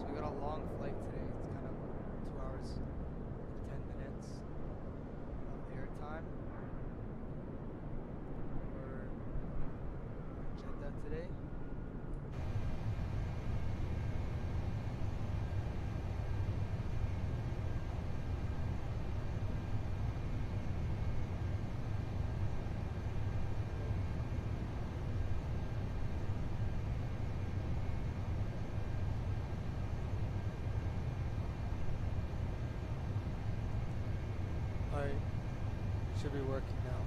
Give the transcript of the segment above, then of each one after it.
we got a long flight today. It's kind of 2 hours, 10 minutes of airtime. We're in Jeddah today. Alright, should be working now.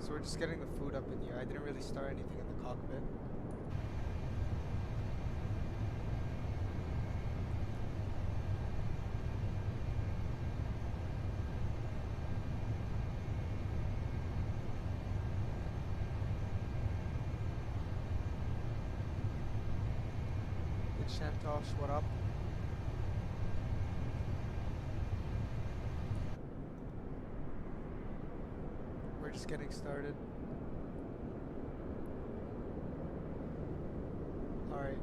So we're just getting the food up in here. I didn't really start anything in the cockpit. It's Shantosh, what up? We're just getting started. Alright.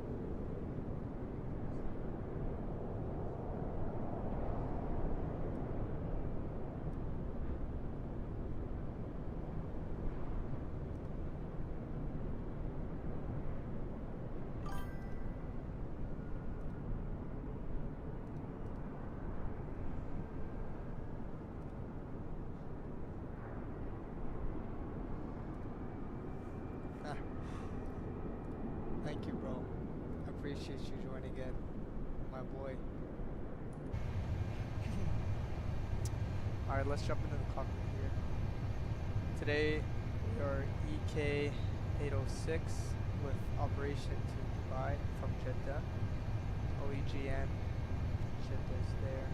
Thank you, bro. I appreciate you joining in, my boy. Alright, let's jump into the cockpit here. Today, we are EK 806 with operation to Dubai from Jeddah. OEGN, Jeddah is there.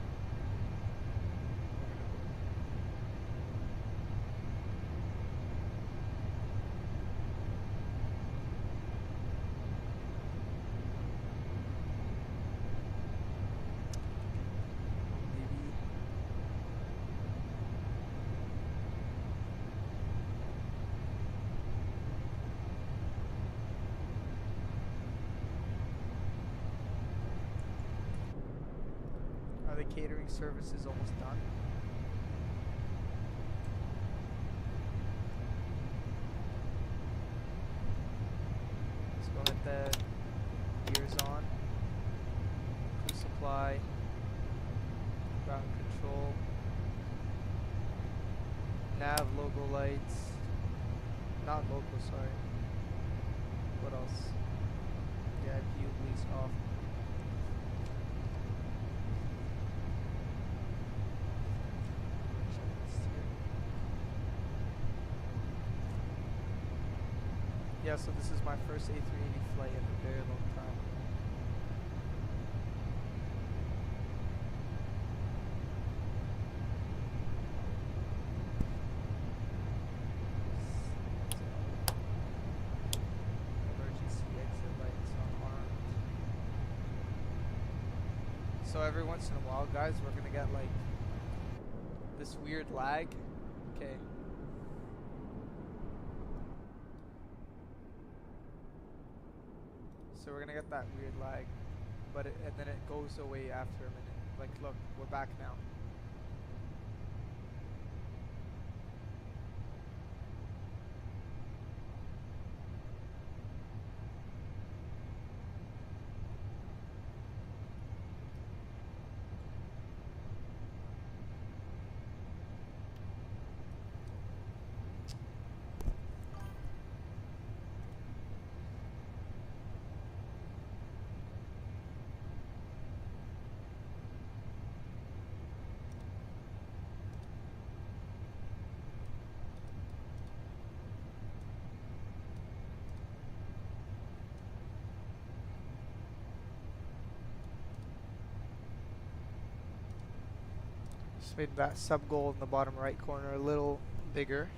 The catering service is almost done. Let's go hit the gears on. Crew supply, ground control, nav logo lights, not logo, sorry. What else? Yeah, view lease off. Yeah, so this is my first A380 flight in a very long time. Emergency exit lights are armed. So every once in a while, guys, we're gonna get like this weird lag. Okay. So we're gonna get that weird lag, but and then it goes away after a minute. Like, look, we're back now. Just made that sub goal in the bottom right corner a little bigger.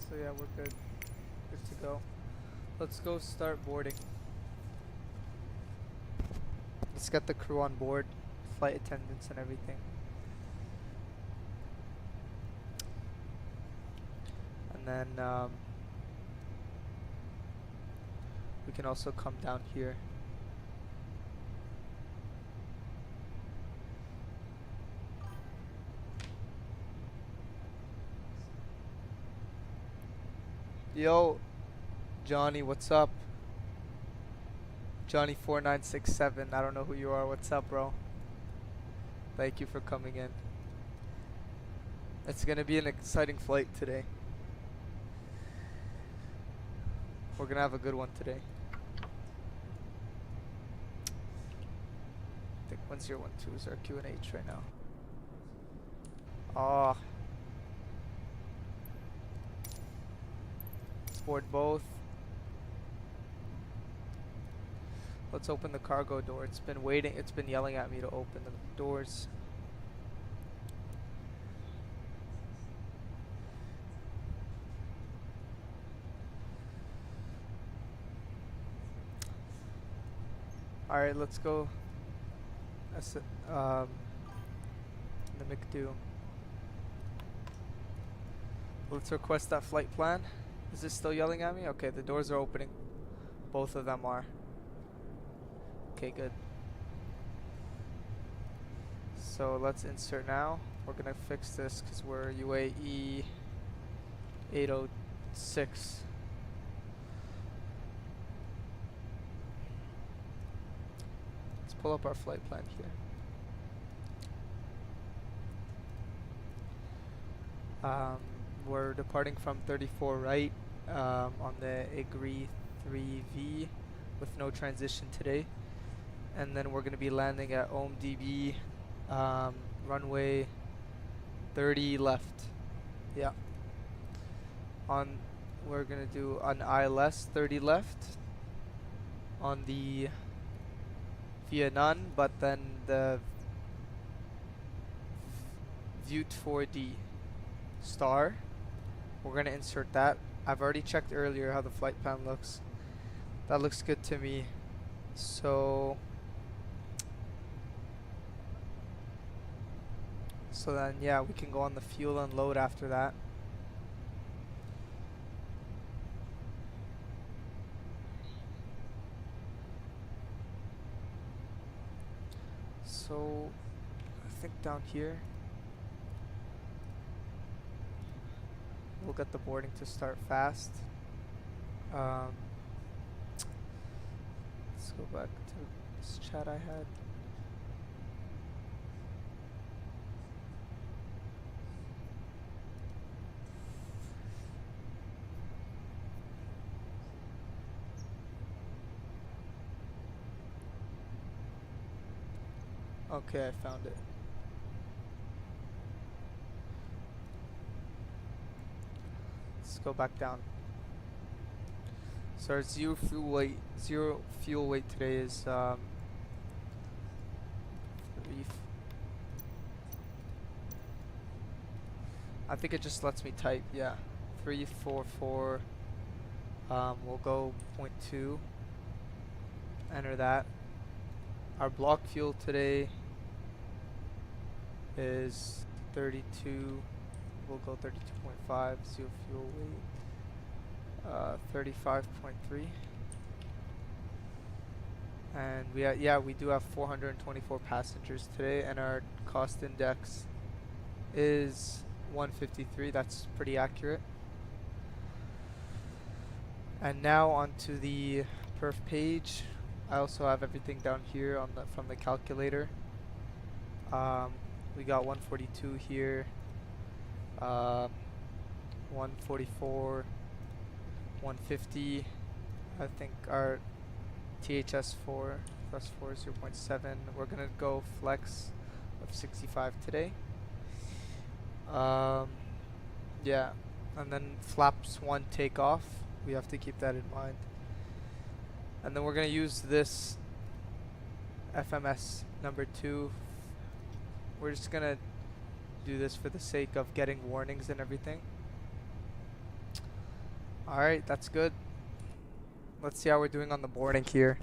So yeah, we're good. Good to go. Let's go start boarding. Let's get the crew on board, flight attendants and everything. then we can also come down here. Yo, Johnny, what's up? Johnny4967, I don't know who you are. What's up, bro? Thank you for coming in. It's gonna be an exciting flight today. We're gonna have a good one today. I think 1012 is our QNH right now. Ah. Let's board both. Let's open the cargo door. It's been waiting. It's been yelling at me to open the doors. All right, let's go. That's the McDo. Let's request that flight plan. Is this still yelling at me? Okay, the doors are opening. Both of them are. Okay, good. So let's insert now. We're gonna fix this because we're UAE 806. Let's pull up our flight plan here. We're departing from 34 right on the Agree 3V with no transition today. And then we're going to be landing at OMDB runway 30 left. Yeah. We're going to do an ILS 30 left on the Vietnam, but then the Vute 4D star. We're going to insert that. I've already checked earlier how the flight plan looks. That looks good to me. So then, yeah, we can go on the fuel unload after that. So I think down here we'll get the boarding to start fast. Let's go back to this chat I had. Okay, I found it. Let's go back down. So our zero fuel weight today is I think it just lets me type, yeah. 344 we'll go 0.2. Enter that. Our block fuel today is 32. We'll go 32.5. Zero fuel weight 35.3. And we do have 424 passengers today, and our cost index is 153. That's pretty accurate. And now onto the perf page. I also have everything down here on from the calculator. We got 142 here, 144, 150. I think our THS4 plus 4 is 0.7. We're gonna go flex of 65 today. Yeah, and then flaps 1 take off. We have to keep that in mind. And then we're gonna use this FMS number 2. We're just gonna do this for the sake of getting warnings and everything. Alright, that's good. Let's see how we're doing on the boarding here.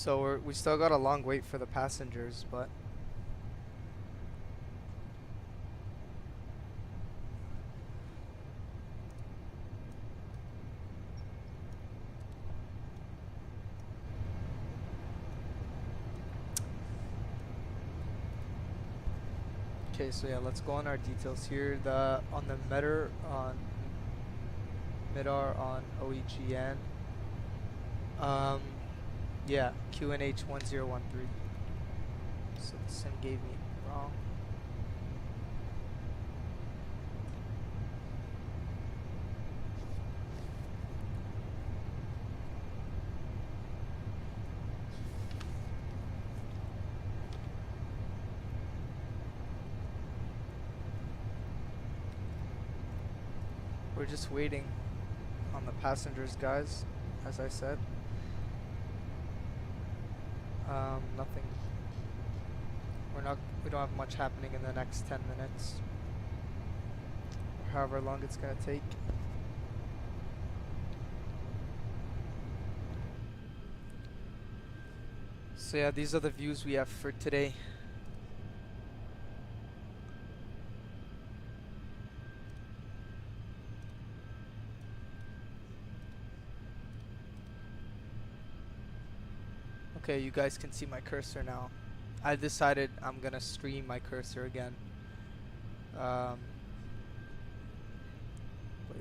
So we still got a long wait for the passengers, but okay, so yeah, let's go on our details here. On the midar on OEGN. Yeah, QNH 1013. So the sim gave me wrong. We're just waiting on the passengers, guys, as I said. Nothing. We don't have much happening in the next 10 minutes. Or however long it's gonna take. So yeah, these are the views we have for today. Okay, you guys can see my cursor now. I decided I'm gonna stream my cursor again. But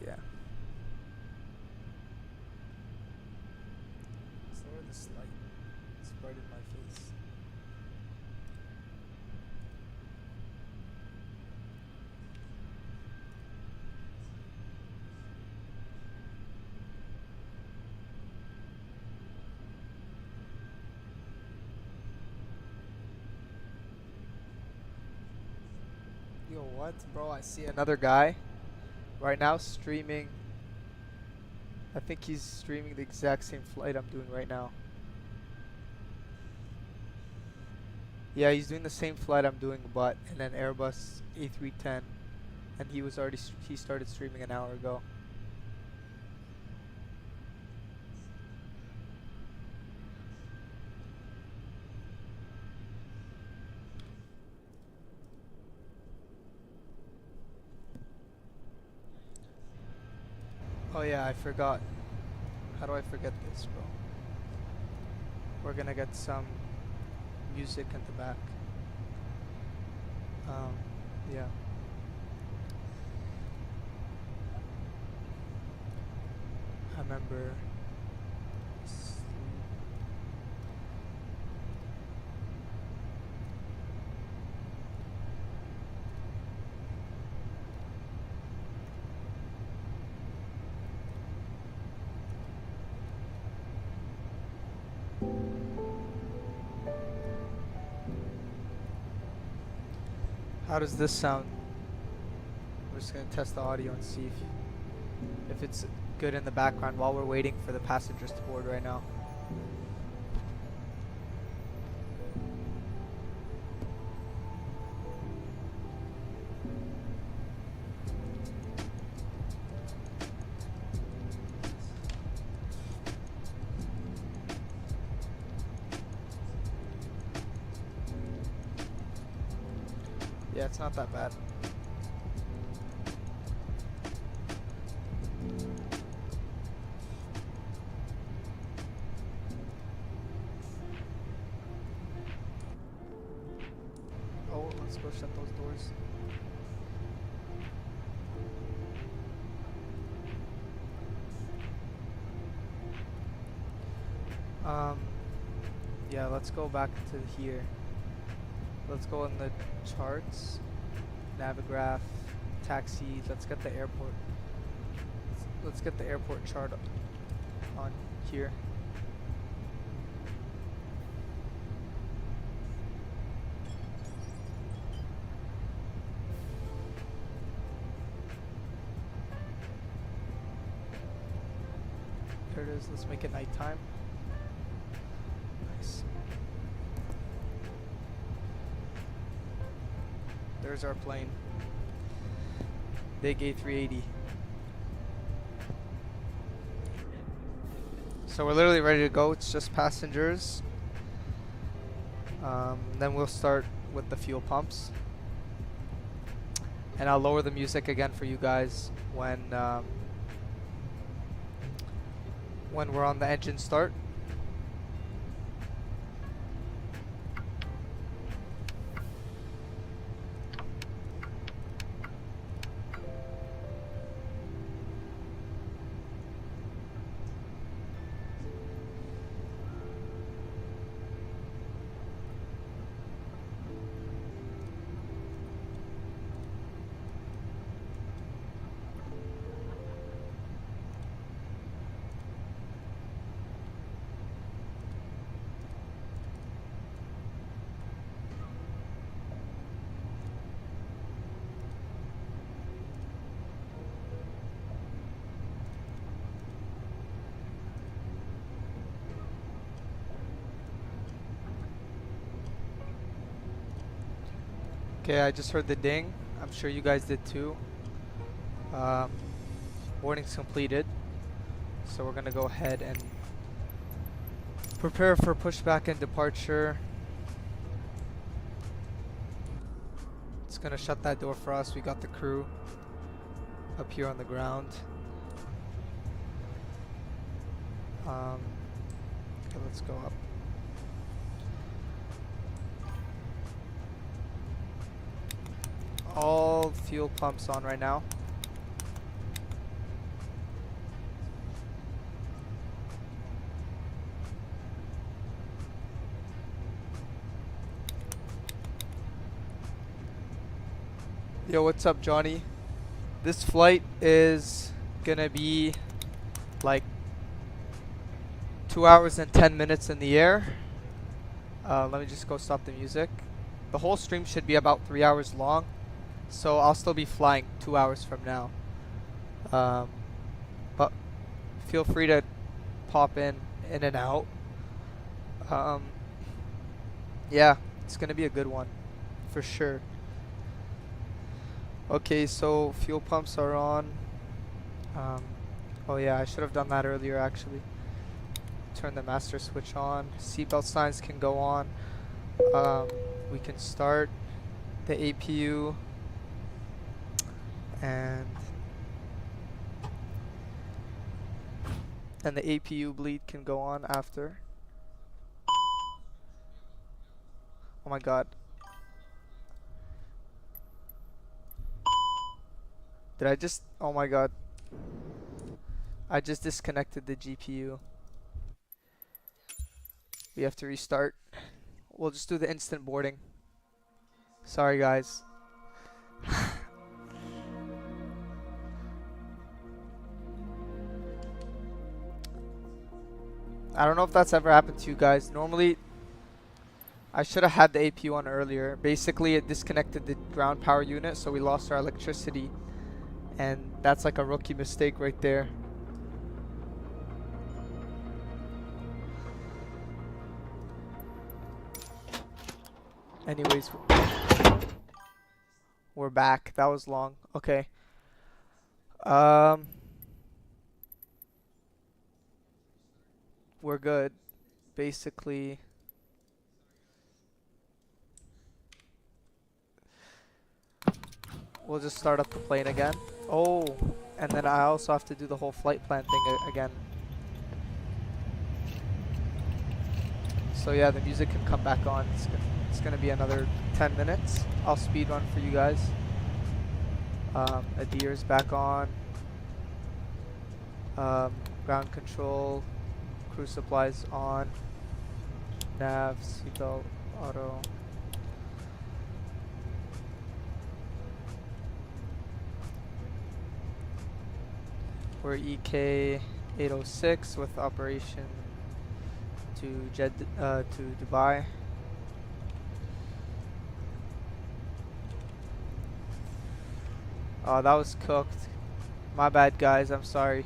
yeah. Let's lower this light. It's bright in my face. Yo, what, bro? I see another guy right now streaming. I think he's streaming the exact same flight I'm doing right now. Yeah, he's doing the same flight I'm doing, but in an Airbus A310, and he started streaming an hour ago. Oh yeah, I forgot. How do I forget this, bro? We're gonna get some music in the back. Yeah. I remember. How does this sound? We're just gonna test the audio and see if it's good in the background while we're waiting for the passengers to board right now. Yeah, it's not that bad. Oh, let's go shut those doors. Yeah, let's go back to here. Let's go in the charts, Navigraph, taxi. Let's get the airport. Let's get the airport chart on here. There it is. Let's make it nighttime. Nice. There's our plane. Big A380. So we're literally ready to go. It's just passengers. Then we'll start with the fuel pumps. And I'll lower the music again for you guys when we're on the engine start. Okay, I just heard the ding. I'm sure you guys did too. Boarding's completed. So we're gonna go ahead and prepare for pushback and departure. It's gonna shut that door for us. We got the crew up here on the ground. Okay, let's go up. All fuel pumps on right now. Yo, what's up, Johnny? This flight is gonna be like 2 hours and 10 minutes in the air. Let me just go stop the music. The whole stream should be about 3 hours long. So I'll still be flying 2 hours from now. But feel free to pop in and out. Yeah, it's gonna be a good one for sure. Okay, so fuel pumps are on. Oh yeah, I should have done that earlier actually. Turn the master switch on. Seatbelt signs can go on. We can start the APU. And the APU bleed can go on after. Oh my god. Did I just... Oh my god. I just disconnected the GPU. We have to restart. We'll just do the instant boarding. Sorry guys. I don't know if that's ever happened to you guys. Normally, I should have had the APU on earlier. Basically, it disconnected the ground power unit, so we lost our electricity. And that's like a rookie mistake right there. Anyways, we're back. That was long. Okay. We're good. Basically, we'll just start up the plane again. Oh, and then I also have to do the whole flight plan thing again. So yeah, the music can come back on. It's gonna be another 10 minutes. I'll speed run for you guys. Adir's back on. Ground control. Crew supplies on. Nav, seatbelt, auto. We're EK 806 with operation to Jeddah, to Dubai. Oh, that was cooked. My bad, guys. I'm sorry.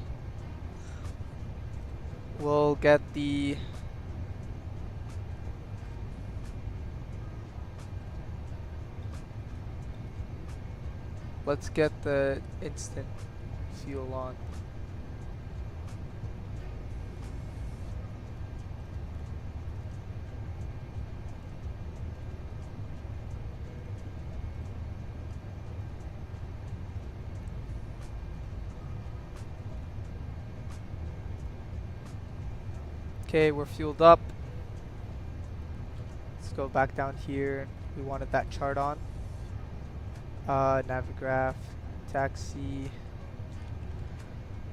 We'll get the... Let's get the instant fuel on. Okay, we're fueled up. Let's go back down here. We wanted that chart on. Navigraph, taxi,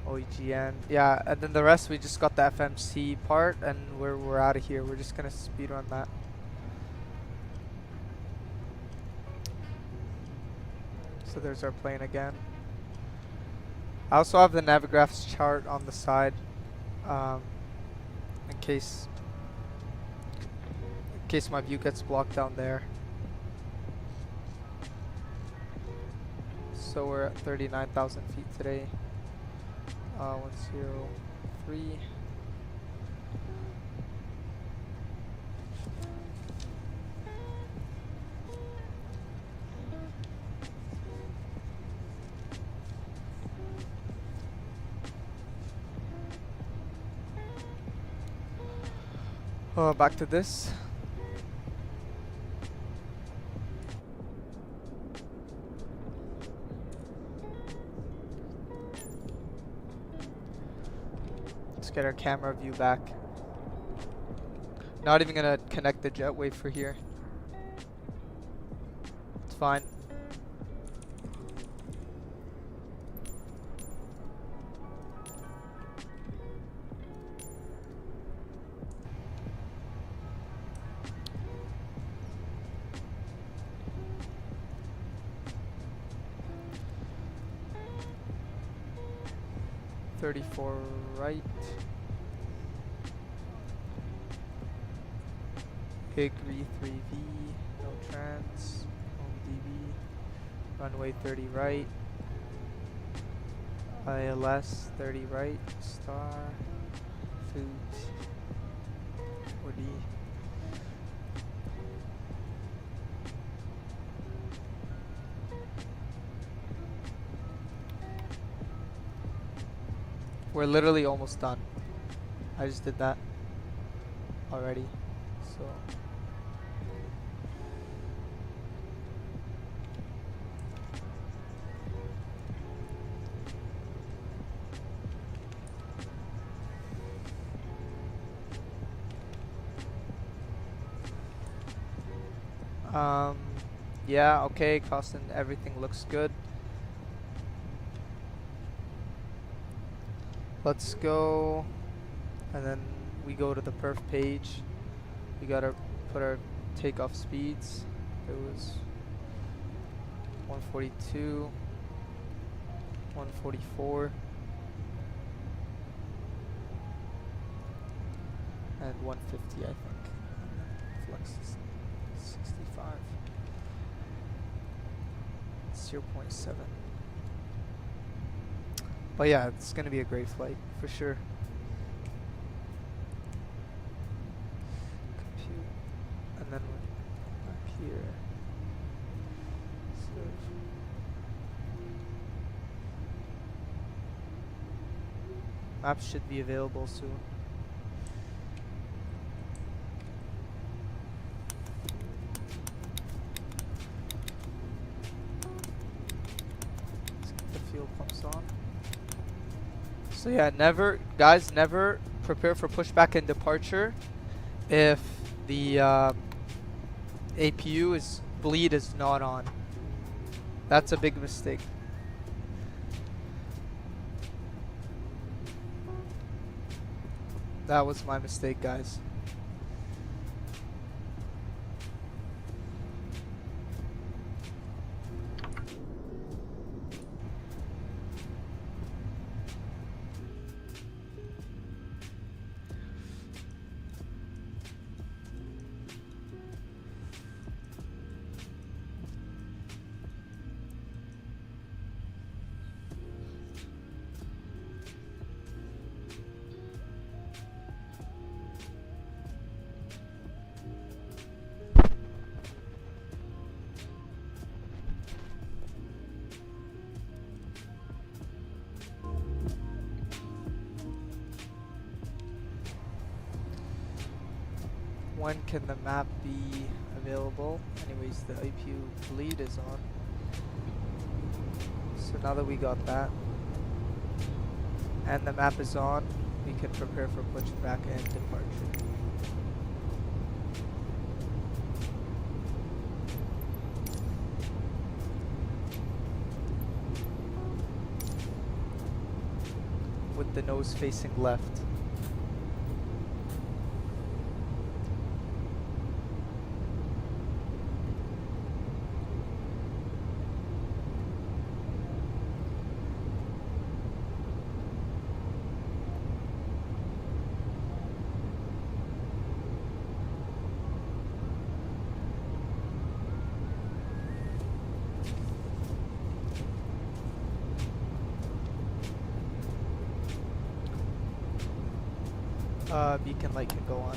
OEGN. Yeah, and then the rest we just got the FMC part, and we're out of here. We're just gonna speed run that. So there's our plane again. I also have the Navigraph's chart on the side, in case my view gets blocked down there. So we're at 39,000 feet today. 103. Back to this. Let's get our camera view back. Not even gonna connect the jetway for here. It's fine. .34 right. Hickory 3V, no trans, OMDB, runway 30 right, ILS 30 right, star, food, 4D. We're literally almost done. I just did that already, so. Yeah, okay, cost and everything looks good. Let's go, and then we go to the perf page. We gotta put our takeoff speeds. It was 142, 144, and 150, I think. Flex is 65. 0.7. But yeah, it's gonna be a great flight for sure. Compute, and then we're back here. Search. Maps should be available soon. Let's get the fuel pumps on. So yeah, never prepare for pushback and departure if the APU bleed is not on. That's a big mistake. That was my mistake, guys. When can the map be available? Anyways, the APU bleed is on. So now that we got that, and the map is on, we can prepare for pushback and departure. With the nose facing left. Beacon light can go on.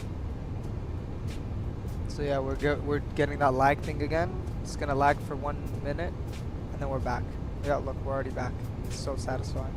So yeah, we're getting that lag thing again. It's gonna lag for 1 minute, and then we're back. Yeah, look, we're already back. It's so satisfying.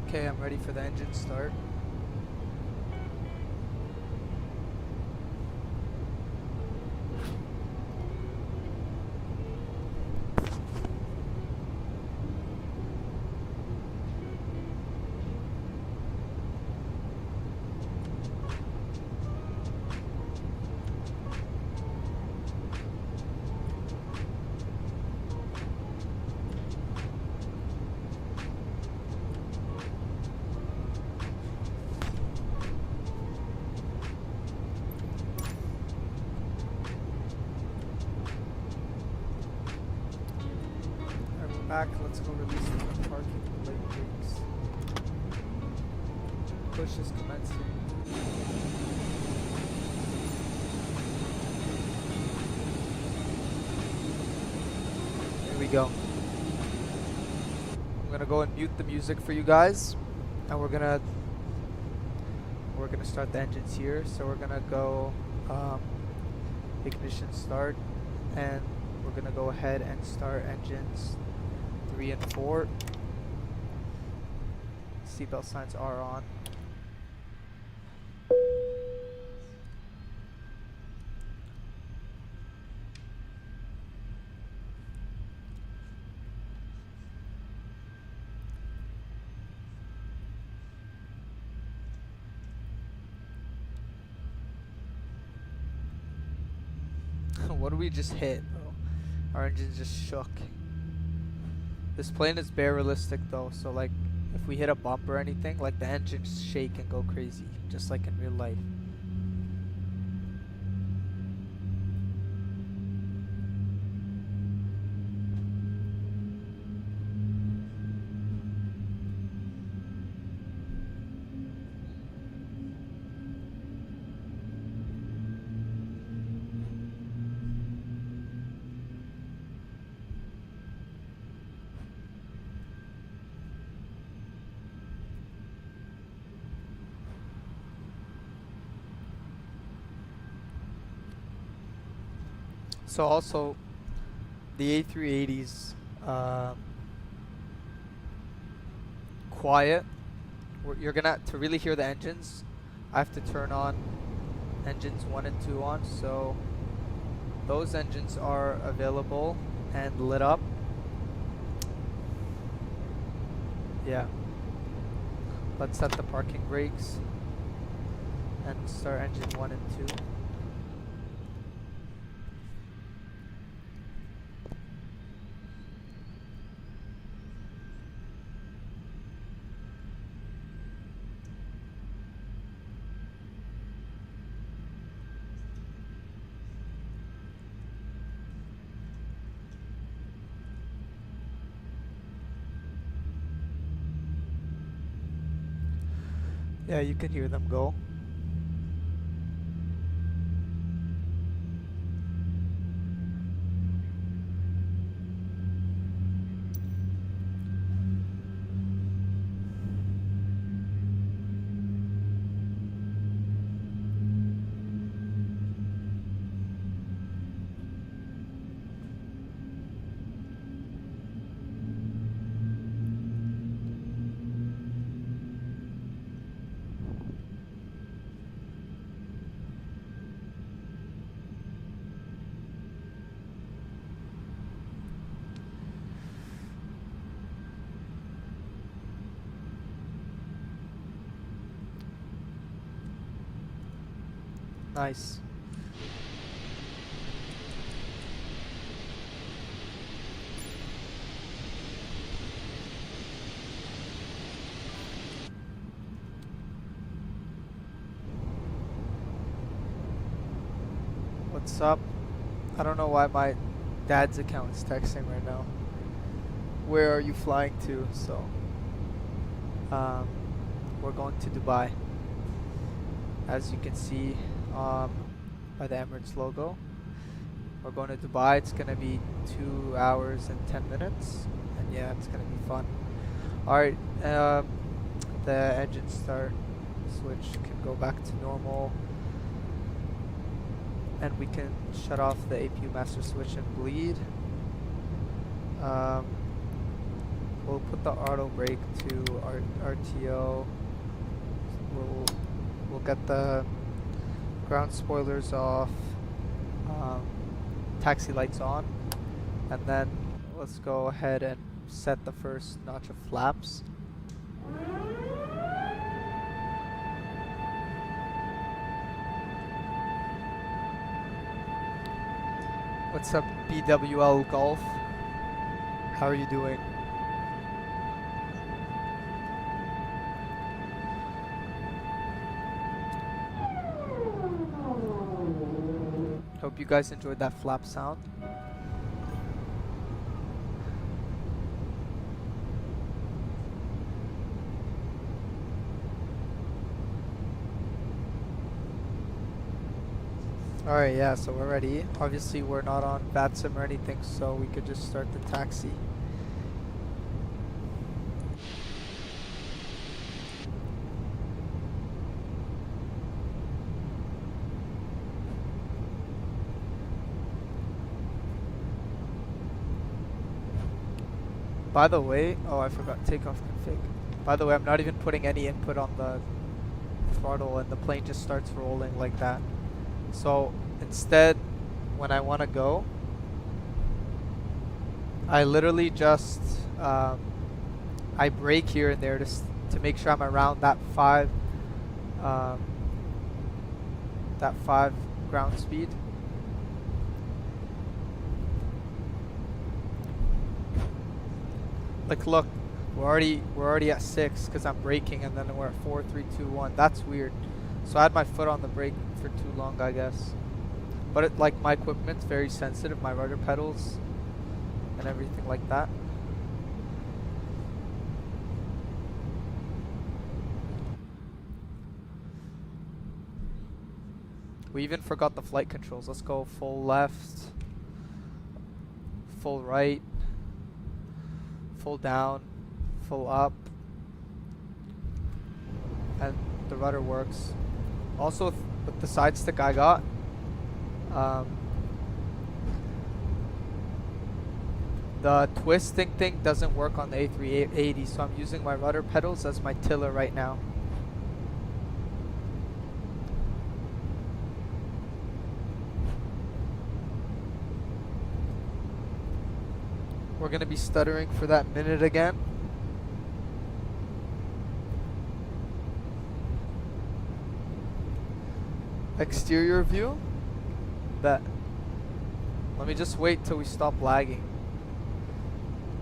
Okay, I'm ready for the engine start. Back, let's go release the parking brake brakes. Push is commencing. Here we go. I'm gonna go and mute the music for you guys, and we're gonna start the engines here. So we're gonna go ignition start, and we're gonna go ahead and start engines 3 and 4. Seatbelt signs are on. What did we just hit, bro? Our engine just shook. This plane is bare realistic though, so like if we hit a bump or anything, like the engines shake and go crazy, just like in real life. So also, the A380's quiet. You're gonna to really hear the engines. I have to turn on engines 1 and 2 on. So those engines are available and lit up. Yeah. Let's set the parking brakes and start engine 1 and 2. Yeah, you can hear them go. Nice. What's up? I don't know why my dad's account is texting right now. Where are you flying to? So, we're going to Dubai. As you can see by the Emirates logo, we're going to Dubai. It's gonna be 2 hours and 10 minutes, and yeah, it's gonna be fun. Alright, the engine start switch can go back to normal, and we can shut off the APU master switch and bleed. We'll put the auto brake to RTO. We'll get the ground spoilers off, taxi lights on, and then let's go ahead and set the first notch of flaps. What's up, BWL Golf? How are you doing? Hope you guys enjoyed that flap sound. Alright, yeah, so we're ready. Obviously we're not on VATSIM or anything, so we could just start the taxi. By the way, oh, I forgot takeoff config. By the way, I'm not even putting any input on the throttle, and the plane just starts rolling like that. So instead, when I want to go, I literally just I brake here and there to make sure I'm around that 5 ground speed. Like, look, we're already at 6 because I'm braking, and then we're at 4, 3, 2, 1. That's weird. So I had my foot on the brake for too long, I guess. But it, like, my equipment's very sensitive, my rudder pedals and everything like that. We even forgot the flight controls. Let's go full left, full right, full down, full up, and the rudder works. Also with the side stick I got, the twisting thing doesn't work on the A380, so I'm using my rudder pedals as my tiller right now. We're gonna be stuttering for that minute again. Exterior view. Bet. Let me just wait till we stop lagging.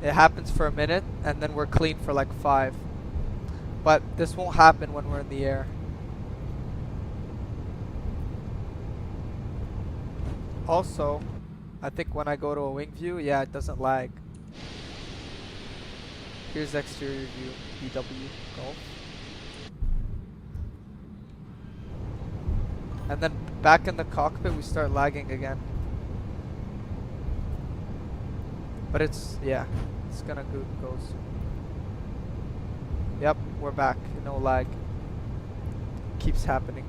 It happens for a minute and then we're clean for like 5. But this won't happen when we're in the air. Also, I think when I go to a wing view, yeah, it doesn't lag. Here's the exterior view, BW Golf. And then back in the cockpit, we start lagging again. But it's, yeah, it's gonna go soon. Yep, we're back, no lag. Keeps happening.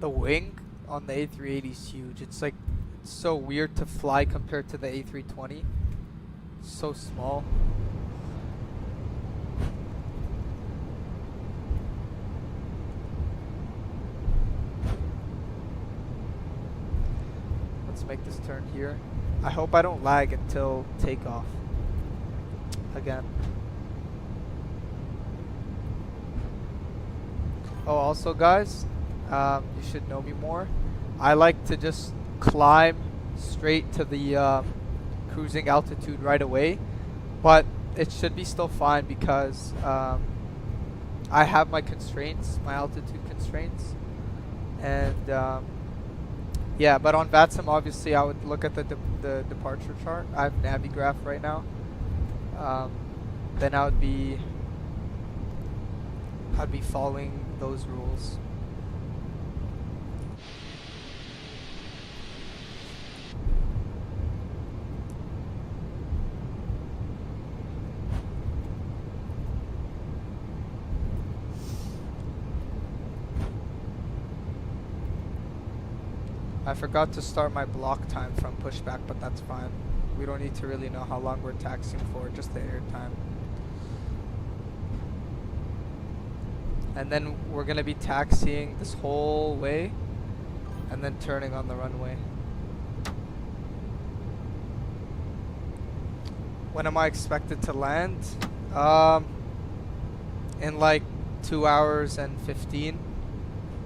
The wing on the A380 is huge. It's like, it's so weird to fly compared to the A320. It's so small. Let's make this turn here. I hope I don't lag until takeoff again. Oh, also guys, you should know me more. I like to just climb straight to the cruising altitude right away, but it should be still fine because I have my constraints, my altitude constraints, and yeah. But on VATSIM, obviously, I would look at the departure chart. I have Navigraph right now. Then I'd be following those rules. I forgot to start my block time from pushback, but that's fine. We don't need to really know how long we're taxiing for, just the air time. And then we're gonna be taxiing this whole way and then turning on the runway. When am I expected to land? In like 2 hours and 15.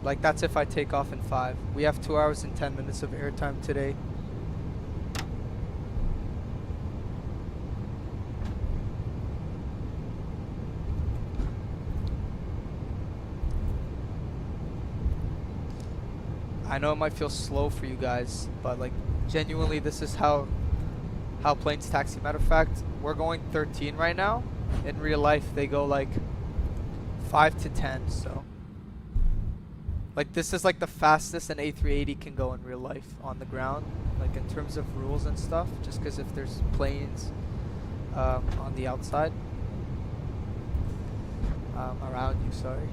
Like that's if I take off in 5. We have 2 hours and 10 minutes of airtime today. I know it might feel slow for you guys, but like genuinely this is how planes taxi. Matter of fact, we're going 13 right now. In real life they go like 5 to 10, so like this is like the fastest an A380 can go in real life on the ground, like in terms of rules and stuff, just because if there's planes on the outside around you, sorry.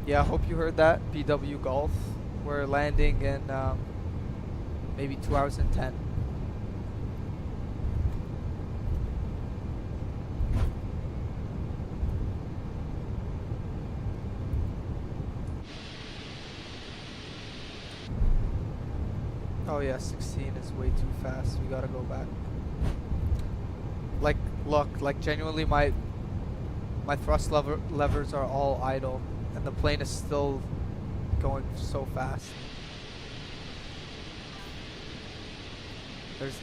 Yeah, I hope you heard that. BW Golf. We're landing in maybe 2 hours and 10. Oh yeah, 16 is way too fast. We gotta go back. Like, look, like genuinely my thrust levers are all idle. And the plane is still going so fast.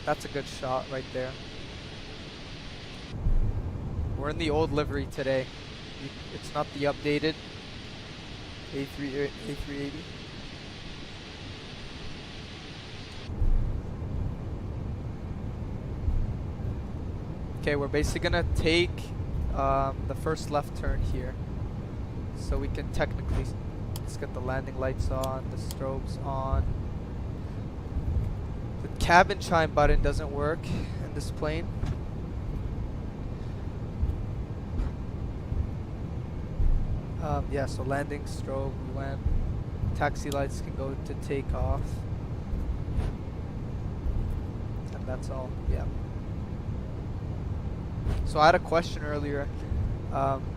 That's a good shot right there. We're in the old livery today. It's not the updated A380. Okay, we're basically gonna take the first left turn here. So we can technically, let's get the landing lights on, the strobes on. The cabin chime button doesn't work in this plane. Yeah, so landing strobe, we went. Taxi lights can go to take off. And that's all, yeah. So I had a question earlier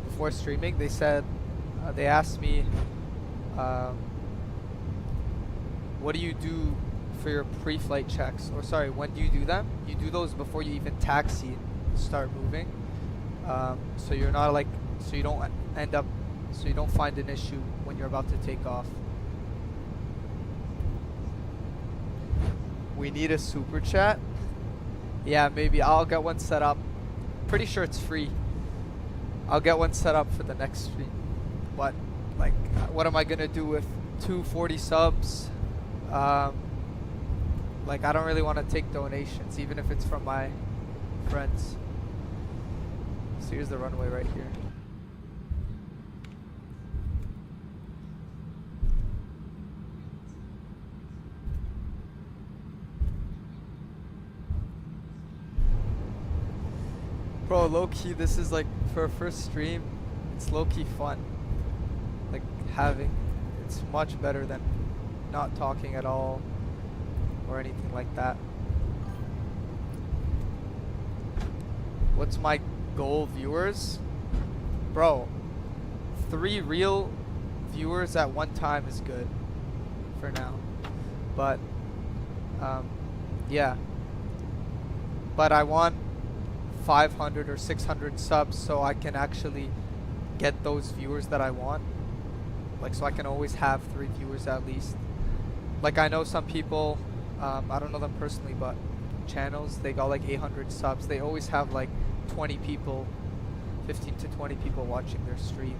before streaming. They said, they asked me, what do you do for your pre-flight checks? Or sorry, when do you do them? You do those before you even taxi and start moving. So you're not like, so you don't end up, so you don't find an issue when you're about to take off. We need a super chat. Yeah, maybe I'll get one set up. Pretty sure it's free. I'll get one set up for the next stream. But like, what am I gonna do with 240 subs? Like, I don't really want to take donations, even if it's from my friends. So here's the runway right here. Bro, low-key, this is like, for a first stream, it's low-key fun. Like, it's much better than not talking at all or anything like that. What's my goal, viewers? Bro, 3 real viewers at one time is good for now. But, yeah. But I want 500 or 600 subs so I can actually get those viewers that I want. Like, so I can always have 3 viewers at least. Like, I know some people, I don't know them personally, but channels, they got like 800 subs. They always have like 20 people, 15 to 20 people watching their stream.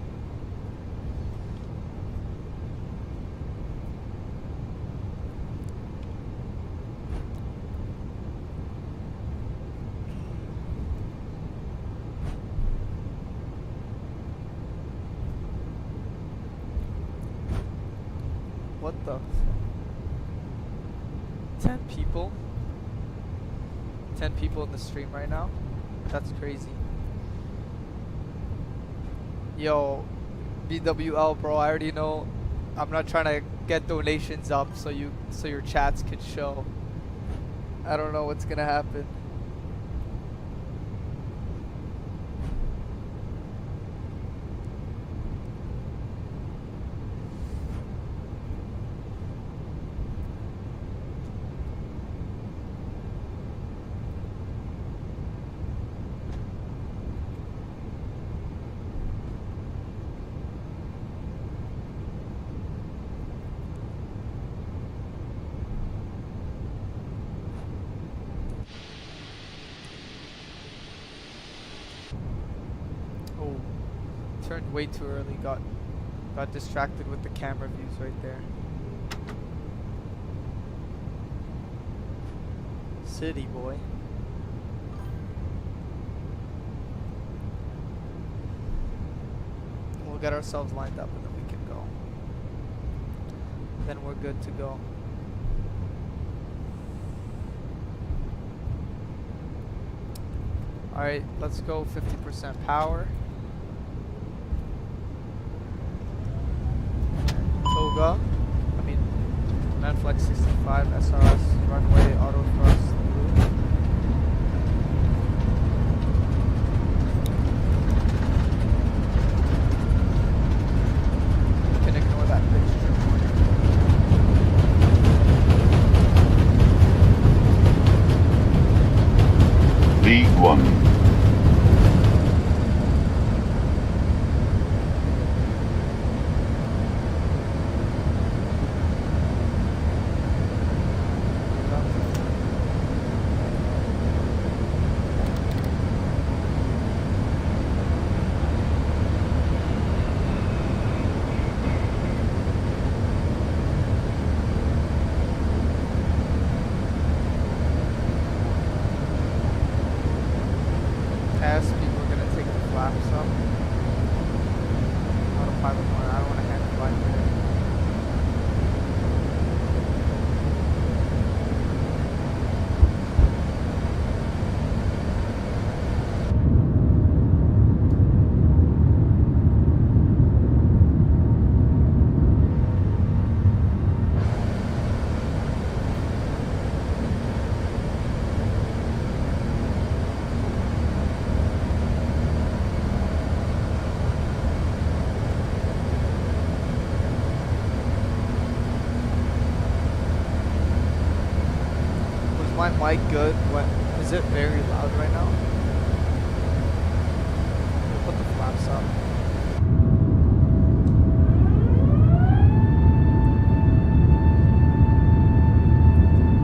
What the? 10 people? 10 people in the stream right now? That's crazy. Yo, BWL, bro, I already know. I'm not trying to get donations up so your chats can show. I don't know what's gonna happen. Turned way too early, got distracted with the camera views right there. City boy. We'll get ourselves lined up and then we can go. Then we're good to go. Alright, let's go 50% power. Toga, Manflex 65, SRS, runway, auto thrust, you can ignore that picture. V1. My mic good? What is it very loud right now? We'll put the flaps up.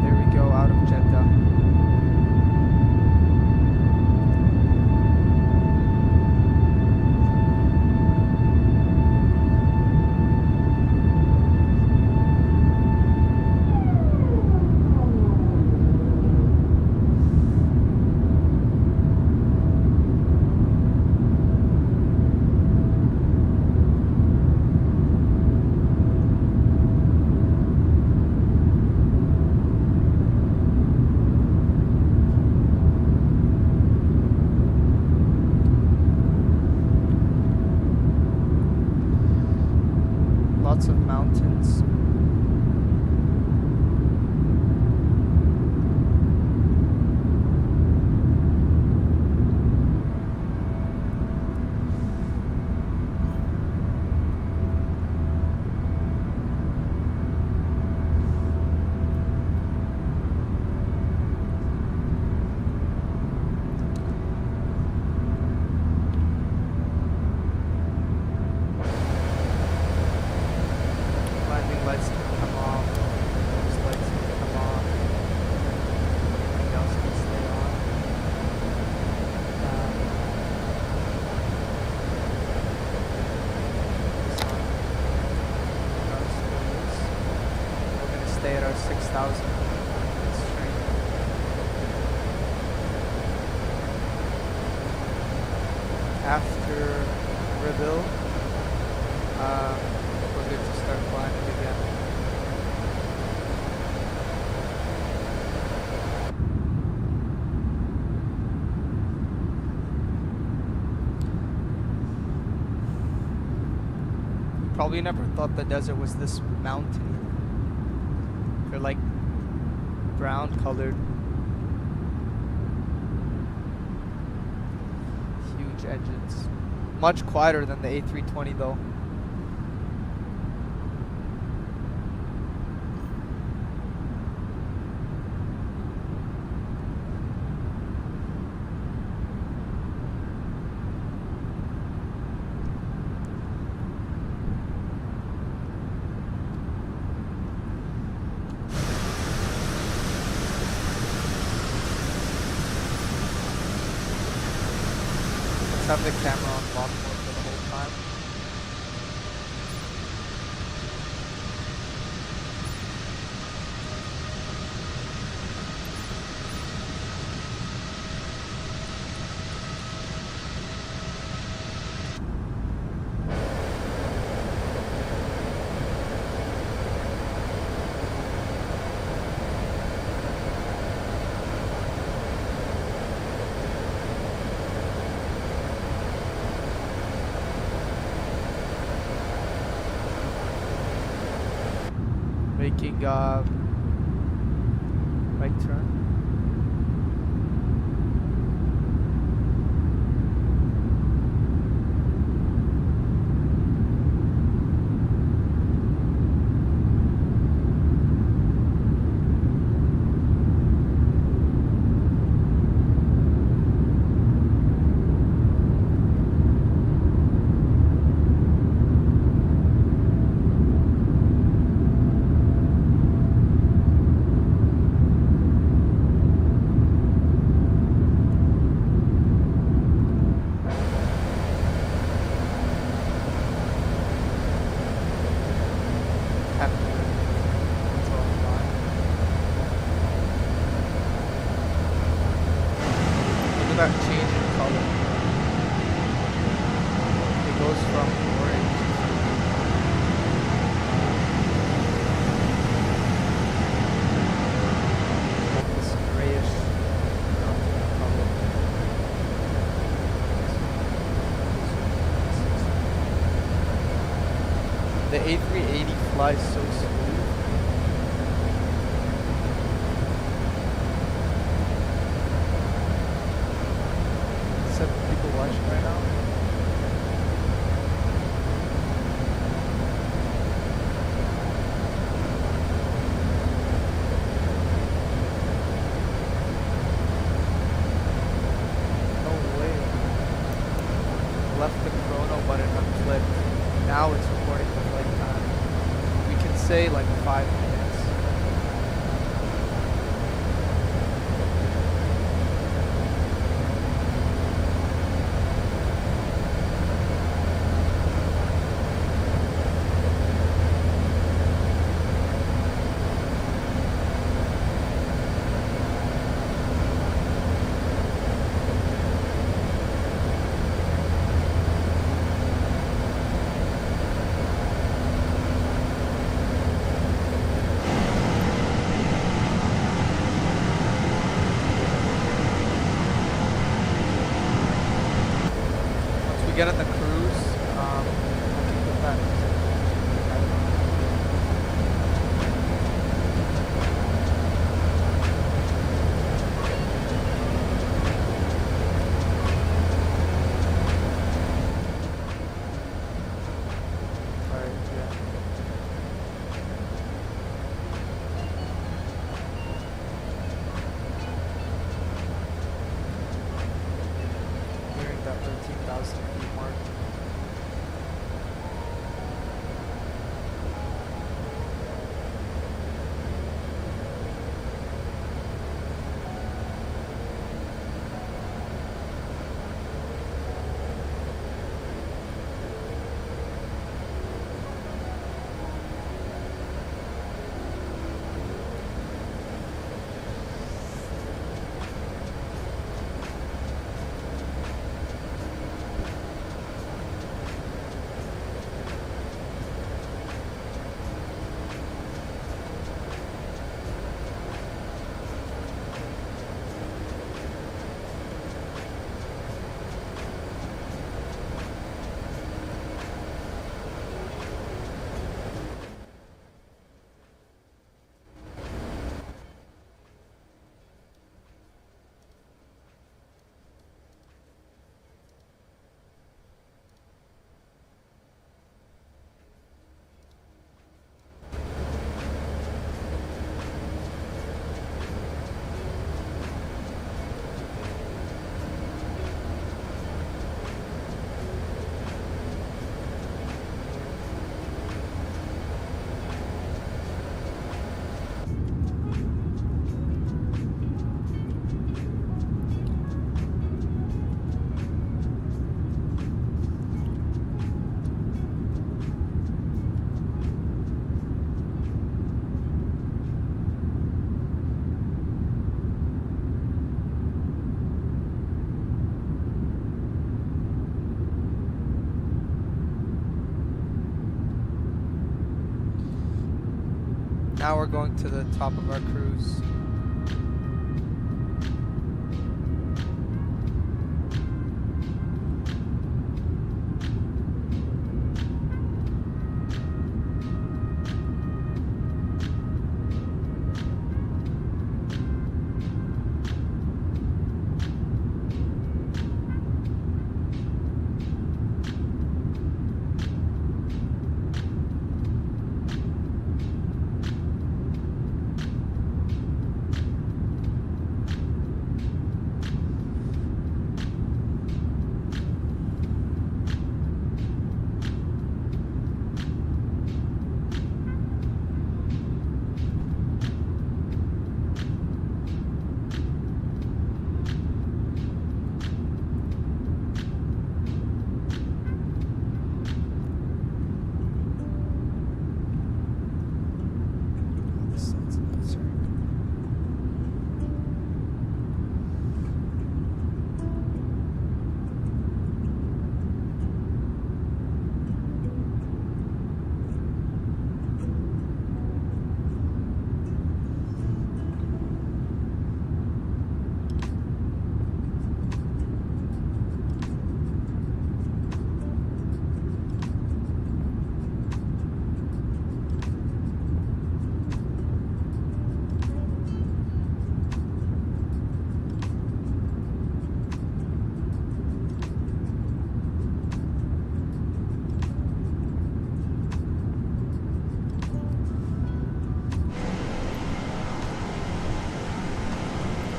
There we go, out of Jeddah. 6,000 straight. After rebuild, we're good to start climbing again. Probably never thought the desert was this mountainy. They're like brown colored. Huge engines. Much quieter than the A320 though. Have the camera on lock mode for the whole time. Making right turn. That change in color. It goes from orange to this grayish color. The A380 flies so smooth. People watching right now. No way. Left the chrono button unclicked. Now it's recording the flight time. We can say like 5 minutes. Get on the cruise, I can put that. Alright, yeah. Nearing that 13,000 feet mark. Now we're going to the top of our cruise.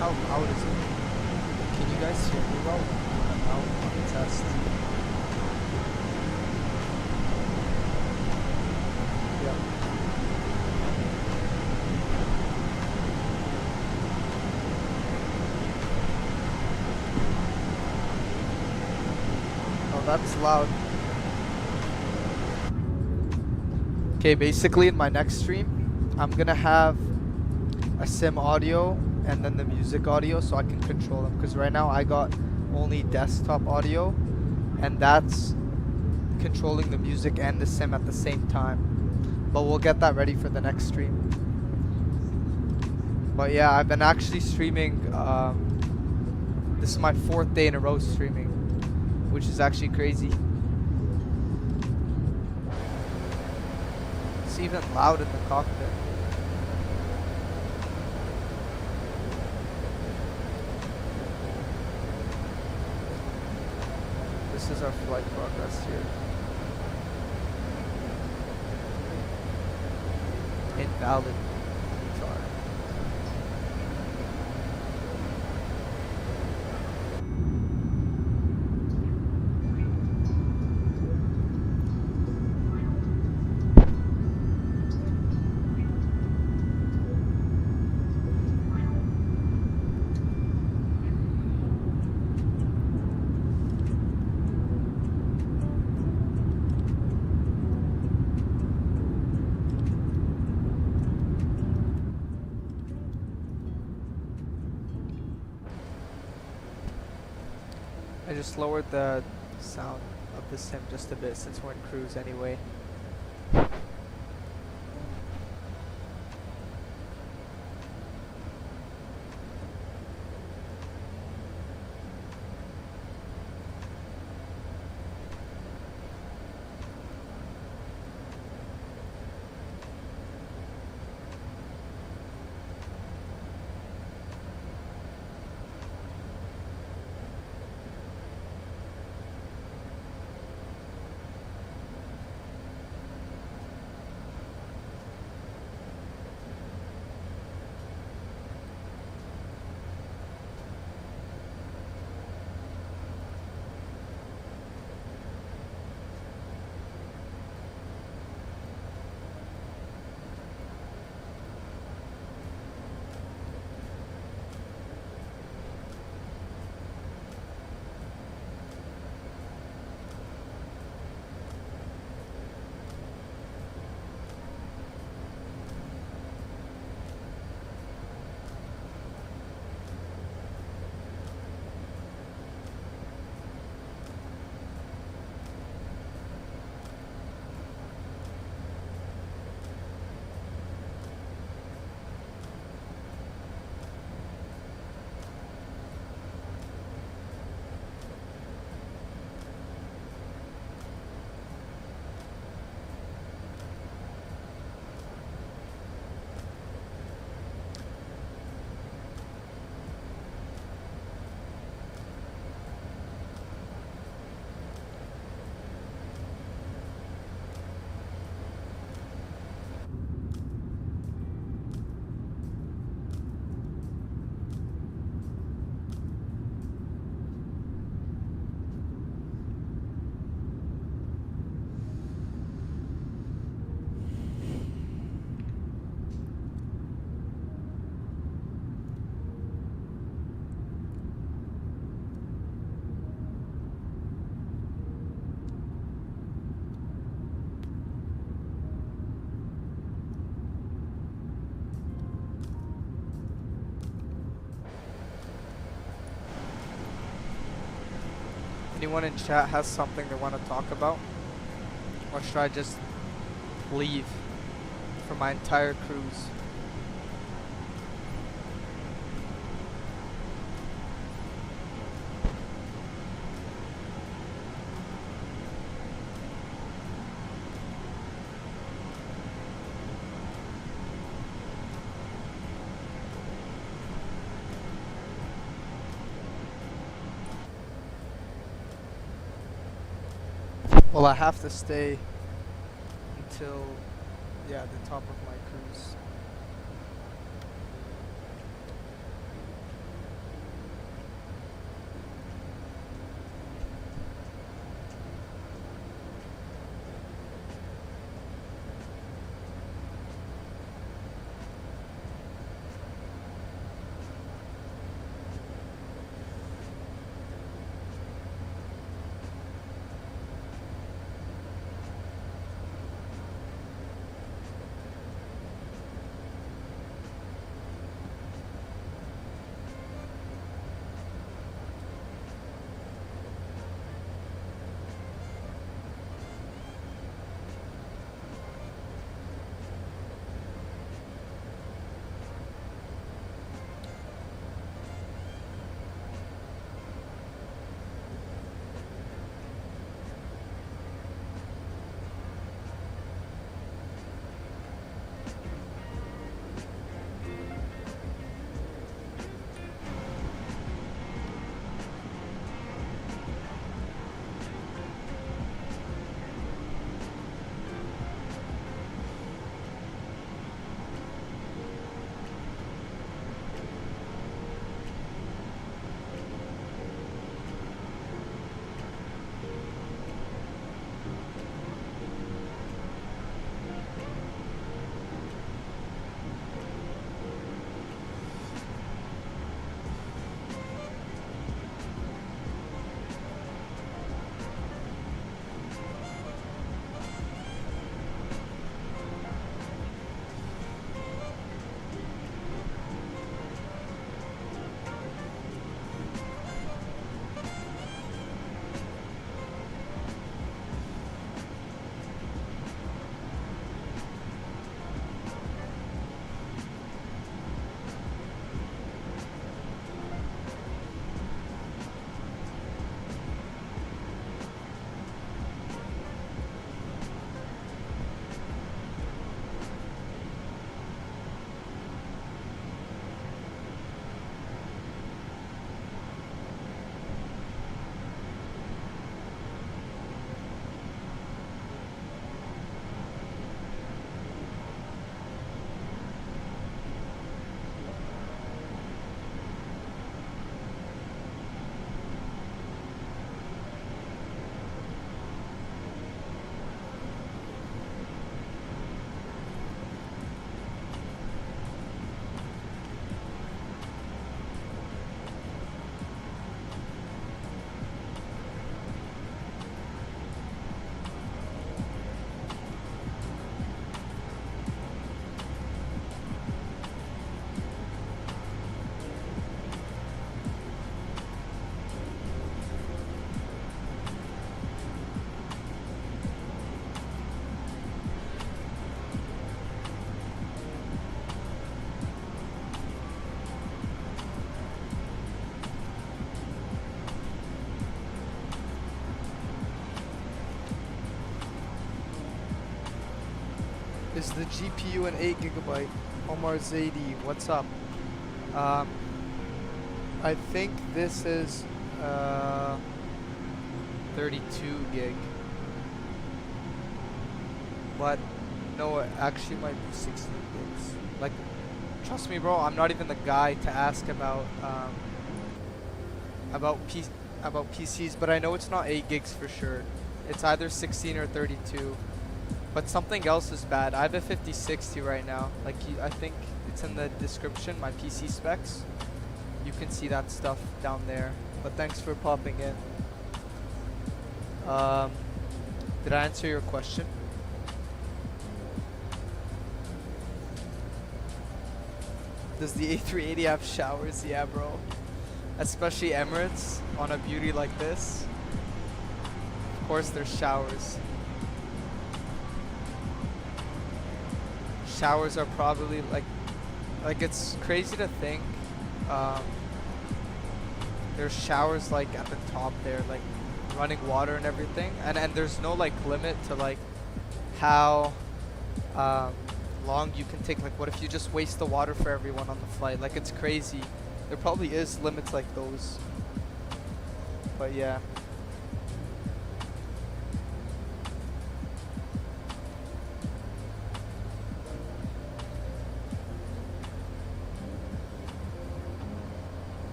How loud is it? Can you guys hear me well? I'm out on the test. Yeah. Oh, that's loud. Okay, basically in my next stream, I'm gonna have a sim audio and then the music audio so I can control them, because right now I got only desktop audio and that's controlling the music and the sim at the same time, but we'll get that ready for the next stream. But yeah, I've been actually streaming, this is my 4th day in a row streaming, which is actually crazy. It's even loud in the cockpit. This is our flight progress here. Invalid. Sorry. I just lowered the sound of the sim just a bit since we're in cruise anyway. Anyone in chat has something they want to talk about? Or should I just leave for my entire cruise? Well, I have to stay until, yeah, the top of my cruise. Is the GPU an 8 GB? Omar Zaidi, what's up? I think this is 32 gig. But no, it actually might be 16 gigs. Like, trust me, bro, I'm not even the guy to ask about PCs, but I know it's not 8 gigs for sure. It's either 16 or 32. But something else is bad. I have a 5060 right now. Like, I think it's in the description, my PC specs. You can see that stuff down there. But thanks for popping in. Did I answer your question? Does the A380 have showers? Yeah, bro. Especially Emirates on a beauty like this. course there's showers. Showers are probably like it's crazy to think there's showers like at the top there, like running water and everything, and there's no like limit to like how long you can take. Like what if you just waste the water for everyone on the flight? Like it's crazy. There probably is limits like those, but yeah.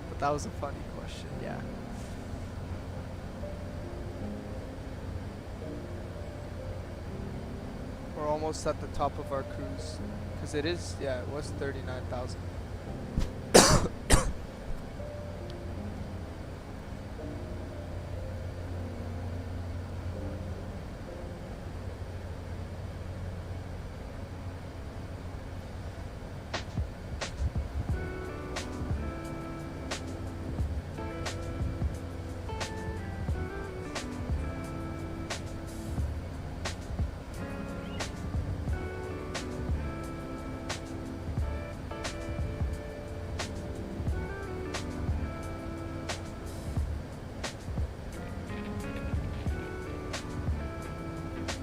But that was a funny question, yeah. We're almost at the top of our cruise, because it is, yeah, it was 39,000.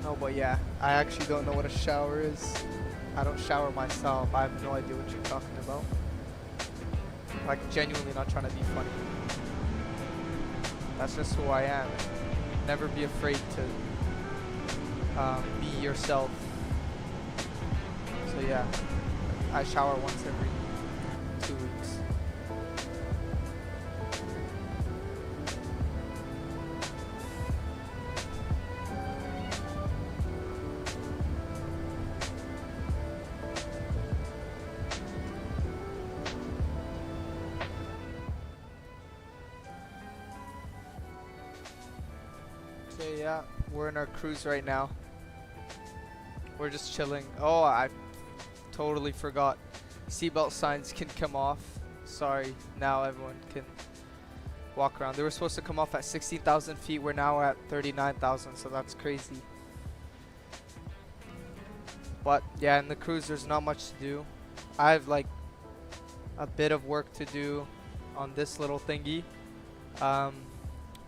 No, but yeah, I actually don't know what a shower is. I don't shower myself. I have no idea what you're talking about. Like, genuinely not trying to be funny. That's just who I am. Never be afraid to be yourself. So yeah, I shower once every 2 weeks. Okay, yeah, we're in our cruise right now. We're just chilling. Oh, I totally forgot. Seatbelt signs can come off. Sorry, now everyone can walk around. They were supposed to come off at 16,000 feet. We're now at 39,000, so that's crazy. But yeah, in the cruise, there's not much to do. I have like a bit of work to do on this little thingy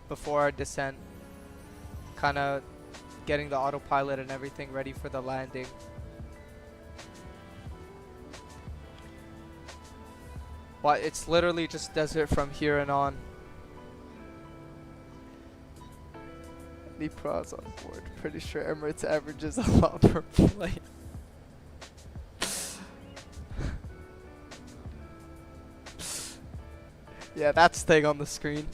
before our descent. Kind of getting the autopilot and everything ready for the landing. But it's literally just desert from here and on. Any pros on board? Pretty sure Emirates averages a lot per flight. Yeah, that's staying on the screen.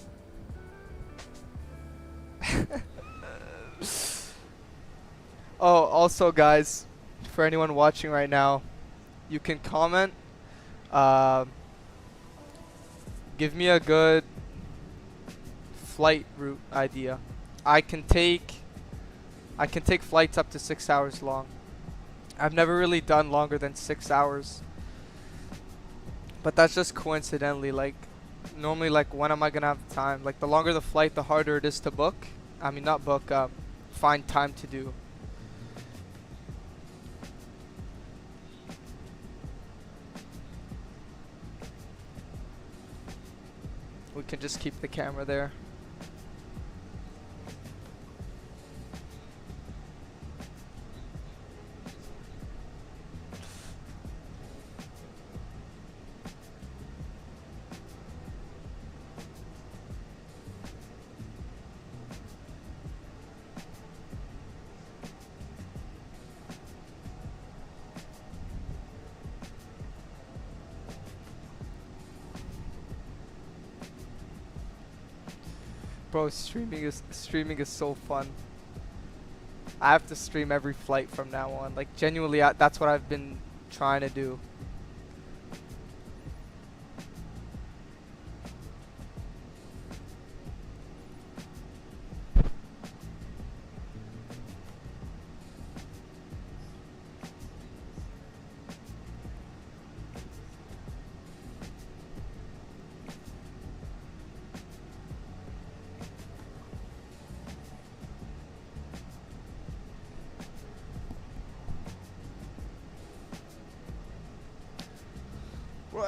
Oh, also guys, for anyone watching right now, you can comment. Give me a good flight route idea. I can take flights up to 6 hours long. I've never really done longer than 6 hours. But that's just coincidentally, like normally, like when am I gonna have time? Like the longer the flight, the harder it is to book. I mean not book, find time to do. We can just keep the camera there. Bro, streaming is so fun. I have to stream every flight from now on. Like genuinely, that's what I've been trying to do.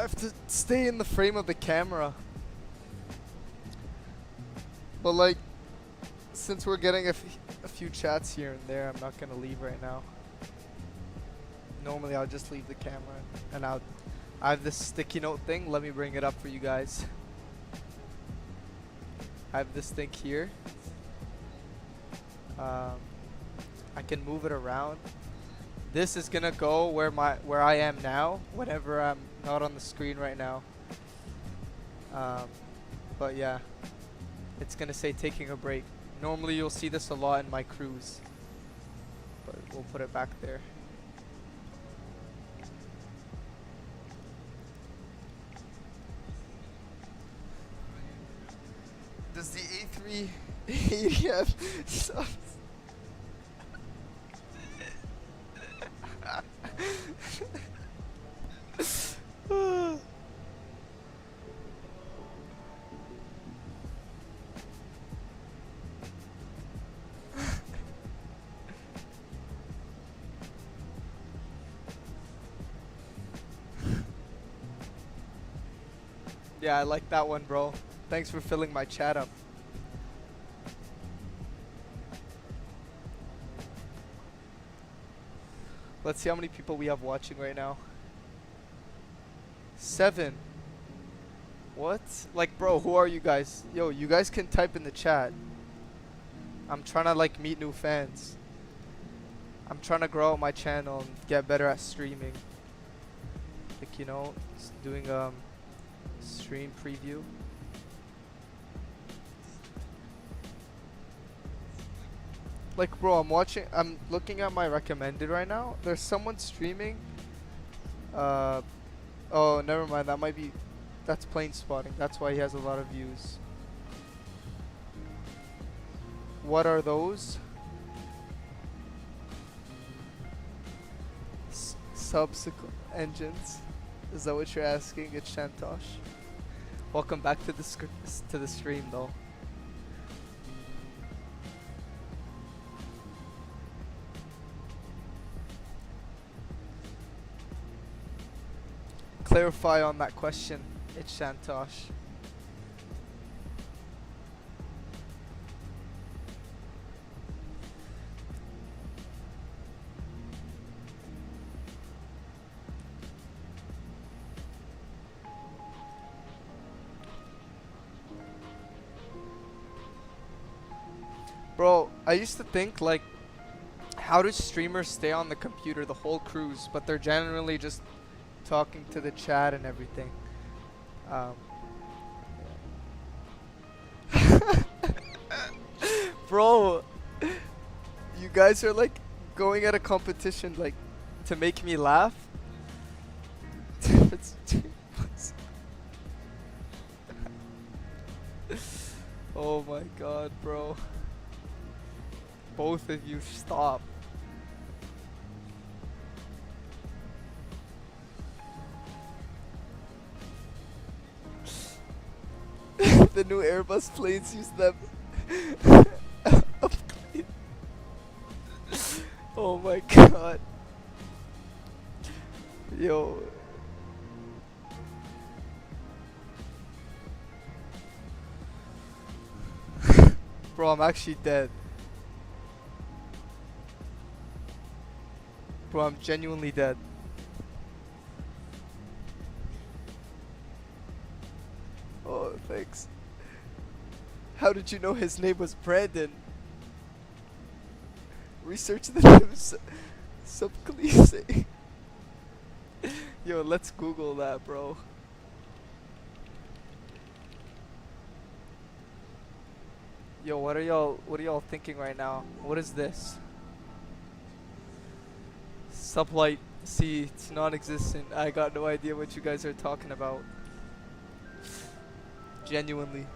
have to stay in the frame of the camera. But like, since we're getting a few chats here and there, I'm not gonna leave right now. Normally I'll just leave the camera and I have this sticky note thing. Let me bring it up for you guys. I have this thing here. I can move it around. This is gonna go where I am now whenever I'm not on the screen right now. But yeah, it's gonna say taking a break. Normally you'll see this a lot in my cruise, but we'll put it back there. Does the A380 have subs? Yeah, I like that one, bro. Thanks for filling my chat up. Let's see how many people we have watching right now. 7. What? Like, bro, who are you guys? Yo, you guys can type in the chat. I'm trying to like meet new fans. I'm trying to grow out my channel and get better at streaming. Like, you know, doing stream preview. Like, bro, I'm looking at my recommended right now. There's someone streaming. Oh, never mind. That's plane spotting. That's why he has a lot of views. What are those? Subsequent engines. Is that what you're asking? It's Shantosh. Welcome back to the stream, though. Clarify on that question. It's Shantosh. Bro, I used to think like, how do streamers stay on the computer the whole cruise, but they're generally just talking to the chat and everything. Bro, you guys are like going at a competition like to make me laugh. Oh my god, bro. Both of you stop. The new Airbus planes use them. Oh my god. Yo. Bro, I'm actually dead. Bro, I'm genuinely dead. Oh, thanks. How did you know his name was Brandon? Research the name Subclise. Yo, let's Google that, bro. Yo, what are y'all thinking right now? What is this? Sublight C, it's non-existent. I got no idea what you guys are talking about. Genuinely.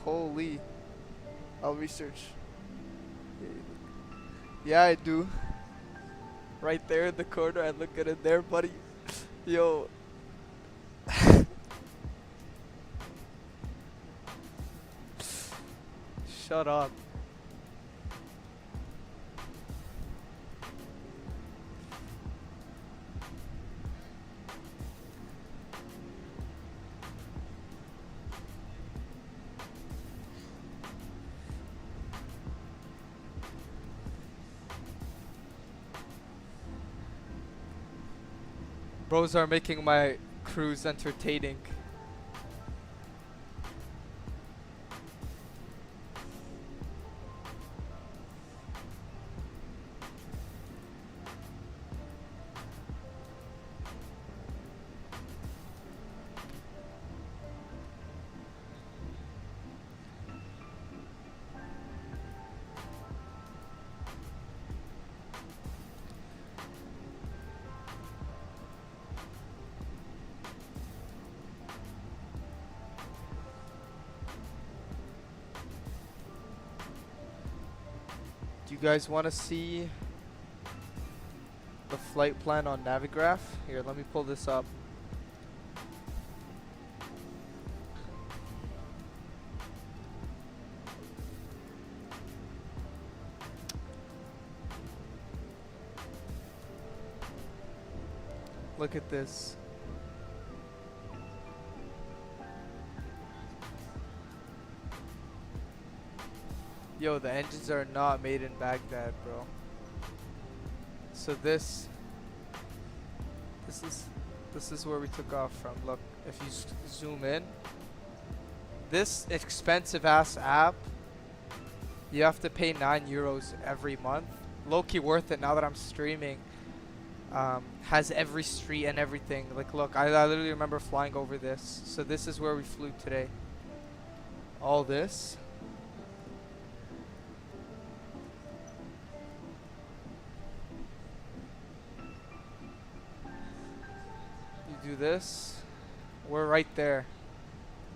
Holy. I'll research. Yeah, I do. Right there in the corner, I look at it there, buddy. Yo. Shut up. Bros are making my cruise entertaining. Do you guys want to see the flight plan on Navigraph? Here, let me pull this up. Look at this. Yo, the engines are not made in Baghdad, bro. So this is where we took off from. Look, if you zoom in, this expensive ass app, you have to pay €9 every month. Low-key worth it now that I'm streaming. Has every street and everything. Like, look, I literally remember flying over this. So this is where we flew today. All this. You do this, we're right there.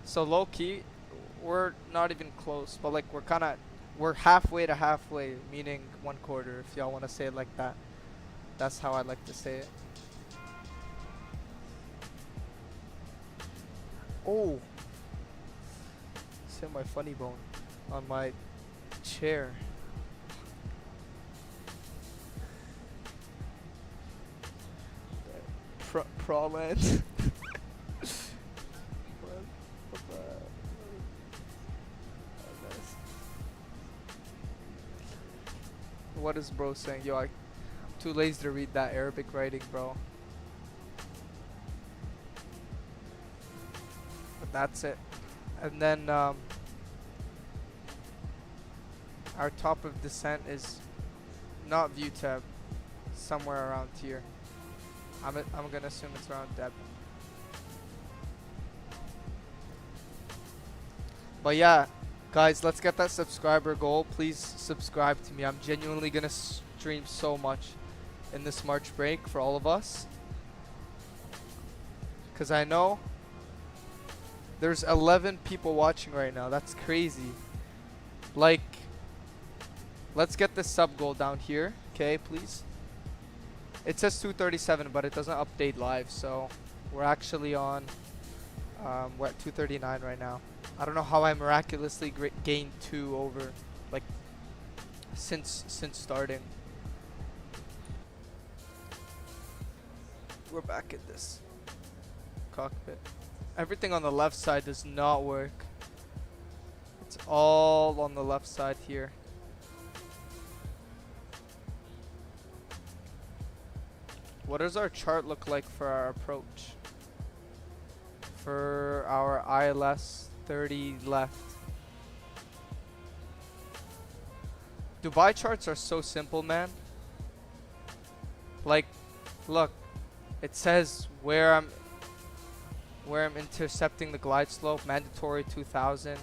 So low key, we're not even close, but like we're halfway to halfway, meaning 1/4, if y'all want to say it like that. That's how I like to say it. Oh, hit my funny bone on my chair. Prolend. What is bro saying? Yo, I'm too lazy to read that Arabic writing, bro. But that's it. And then our top of descent is not view tab, somewhere around here. I'm gonna assume it's around Deb. But yeah, guys, let's get that subscriber goal. Please subscribe to me. I'm genuinely gonna stream so much in this March break for all of us, cause I know there's 11 people watching right now. That's crazy. Like, let's get this sub goal down here, okay, please. It says 237, but it doesn't update live, so we're actually on, we're at 239 right now. I don't know how I miraculously gained 2 over, like, since starting. We're back at this cockpit. Everything on the left side does not work. It's all on the left side here. What does our chart look like for our approach? For our ILS 30 left. Dubai charts are so simple, man. Like, look, it says where I'm intercepting the glide slope, mandatory 2000.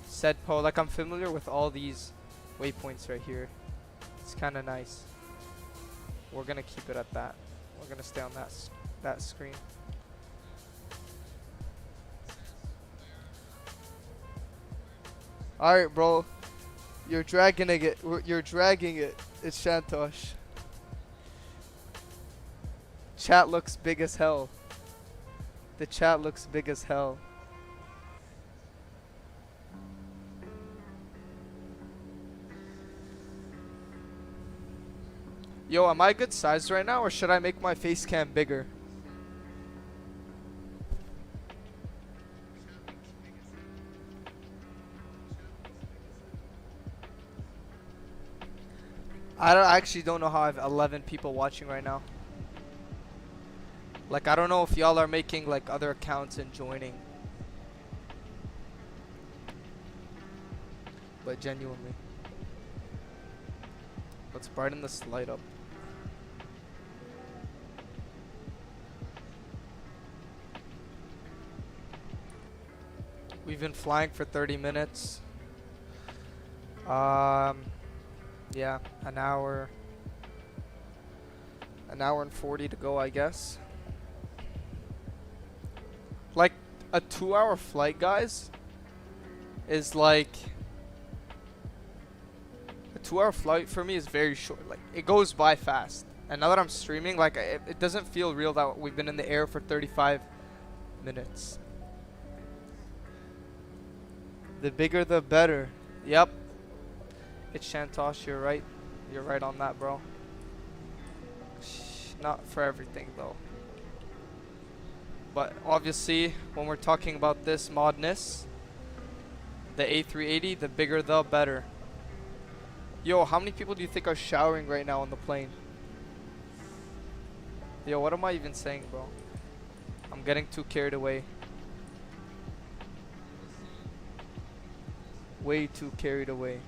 SEDPO, like I'm familiar with all these waypoints right here. It's kind of nice. We're gonna keep it at that. We're gonna stay on that screen. All right, bro. You're dragging it. You're dragging it. It's Shantosh. Chat looks big as hell. The chat looks big as hell. Yo, am I good size right now, or should I make my face cam bigger? I actually don't know how I have 11 people watching right now. Like, I don't know if y'all are making like other accounts and joining. But genuinely. Let's brighten this light up. We've been flying for 30 minutes. Yeah, an hour and 40 to go, I guess. Like, a 2-hour flight, guys, is like... A 2-hour flight for me is very short. Like, it goes by fast. And now that I'm streaming, like, it doesn't feel real that we've been in the air for 35 minutes. The bigger the better. Yep. It's Shantosh, you're right. You're right on that, bro. Not for everything, though. But obviously, when we're talking about this modness, the A380, the bigger the better. Yo, how many people do you think are showering right now on the plane? Yo, what am I even saying, bro? I'm getting too carried away. Way too carried away.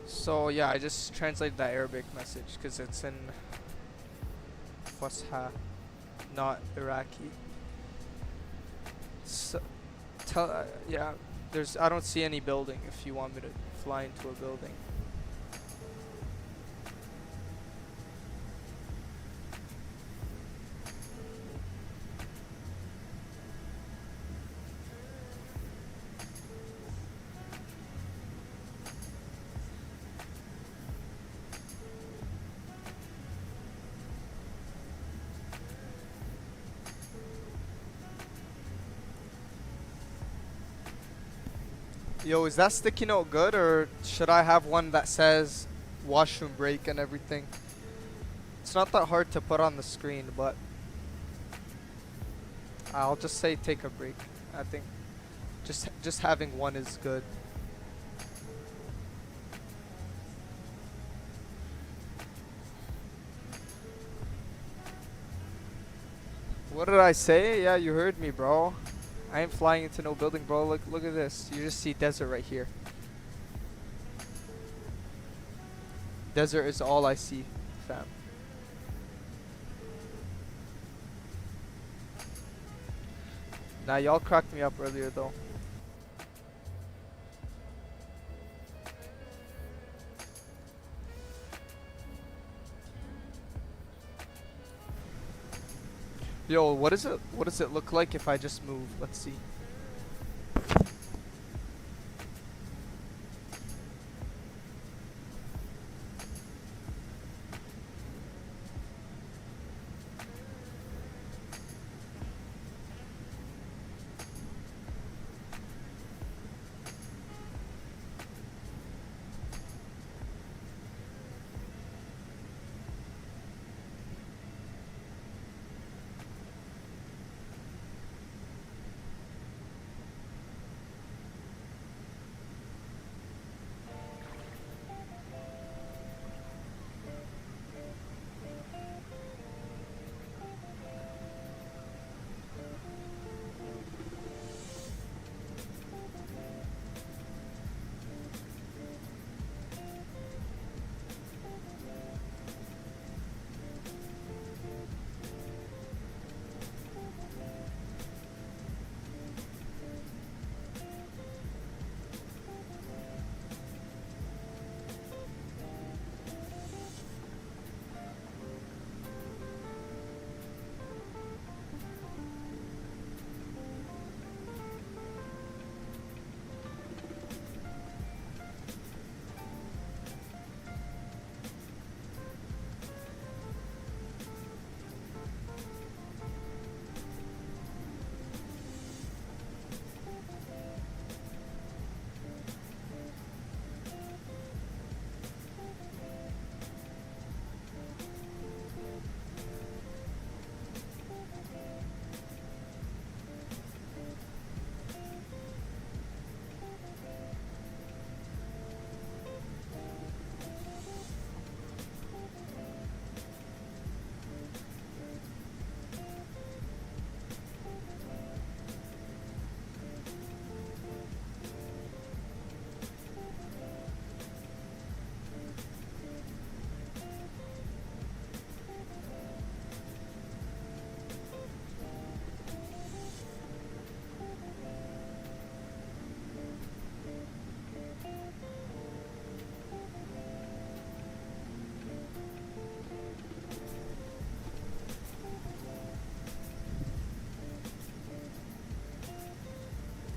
So yeah, I just translated that Arabic message because it's in Fusha, not Iraqi. So, yeah, I don't see any building if you want me to fly into a building. Yo, is that sticky note good, or should I have one that says washroom break and everything? It's not that hard to put on the screen, but I'll just say take a break. I think just having one is good. What did I say? Yeah, you heard me, bro. I ain't flying into no building, bro. Look at this. You just see desert right here. Desert is all I see, fam. Nah, y'all cracked me up earlier, though. Yo, what does it look like if I just move? Let's see.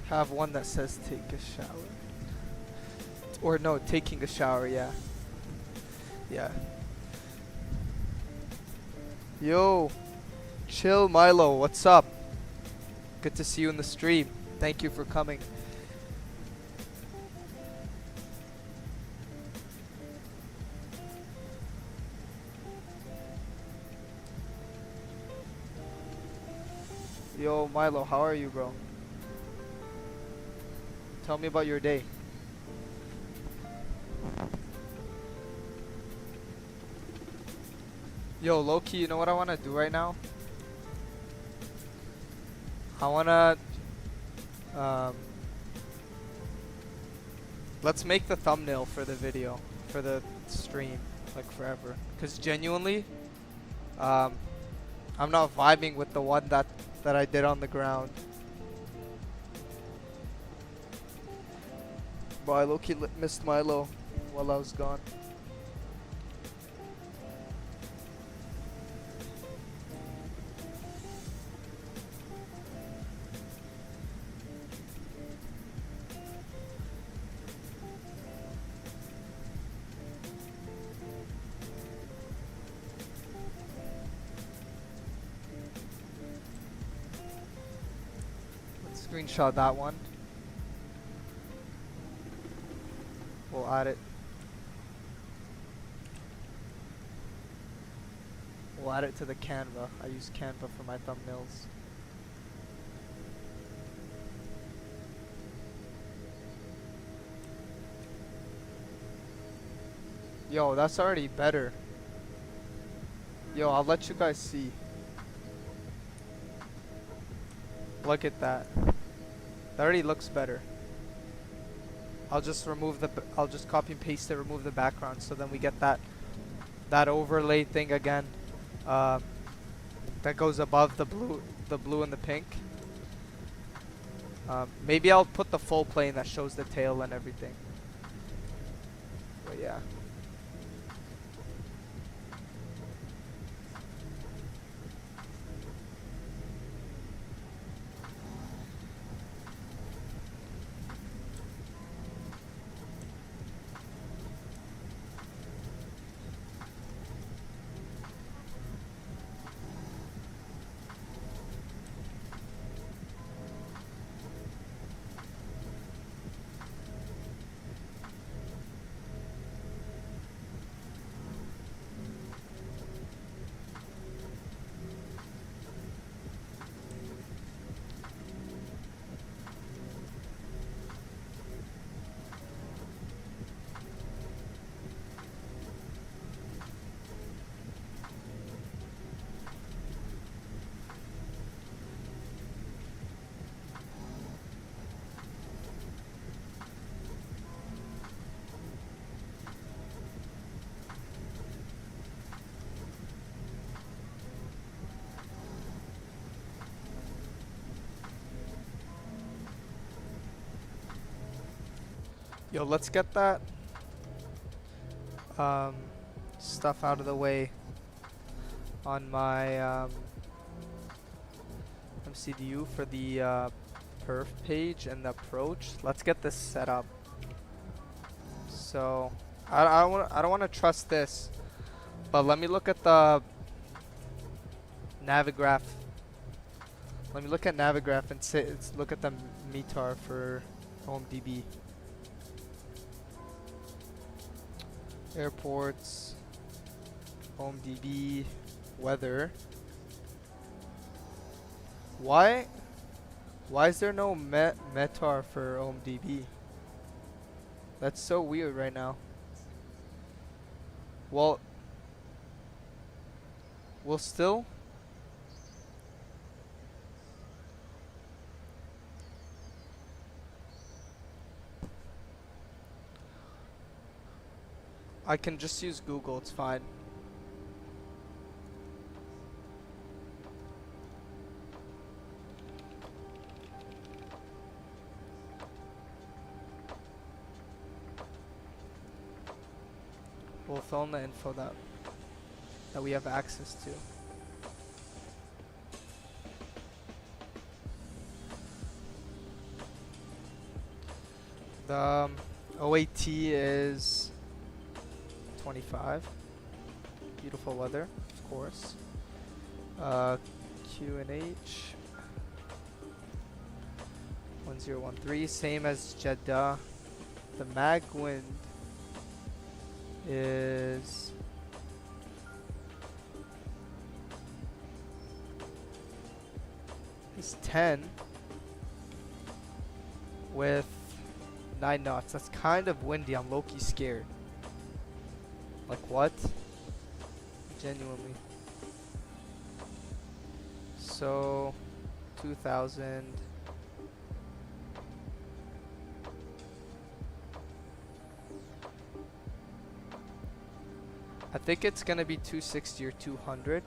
have one that says take a shower. Or no, taking a shower, yeah. Yeah. Yo, chill Milo, what's up? Good to see you in the stream. Thank you for coming. Yo, Milo, how are you, bro? Tell me about your day. Yo, low-key, you know what I want to do right now? I want to... let's make the thumbnail for the video, for the stream, like forever. Because genuinely, I'm not vibing with the one that I did on the ground. But I low-key missed Milo while I was gone. Let's screenshot that one. We'll add it. We'll add it to the Canva. I use Canva for my thumbnails. Yo, that's already better. Yo, I'll let you guys see. Look at that. That already looks better. I'll just copy and paste it, remove the background, so then we get that overlay thing again. That goes above the blue and the pink. Maybe I'll put the full plane that shows the tail and everything. But yeah. Yo, let's get that stuff out of the way on my MCDU for the perf page and the approach. Let's get this set up. So I don't want to trust this, but let me look at the Navigraph. Let me look at Navigraph and look at the METAR for OMDB. Airports, OMDB, weather. Why is there no METAR for OMDB? That's so weird right now. Well, still. I can just use Google, it's fine. We'll fill in the info that we have access to. The OAT is 25. Beautiful weather, of course. QNH 1013, same as Jeddah. The mag wind is 10 with 9 knots. That's kind of windy. I'm low-key scared. Like what? Genuinely. So 2000. I think it's gonna be 260 or 200.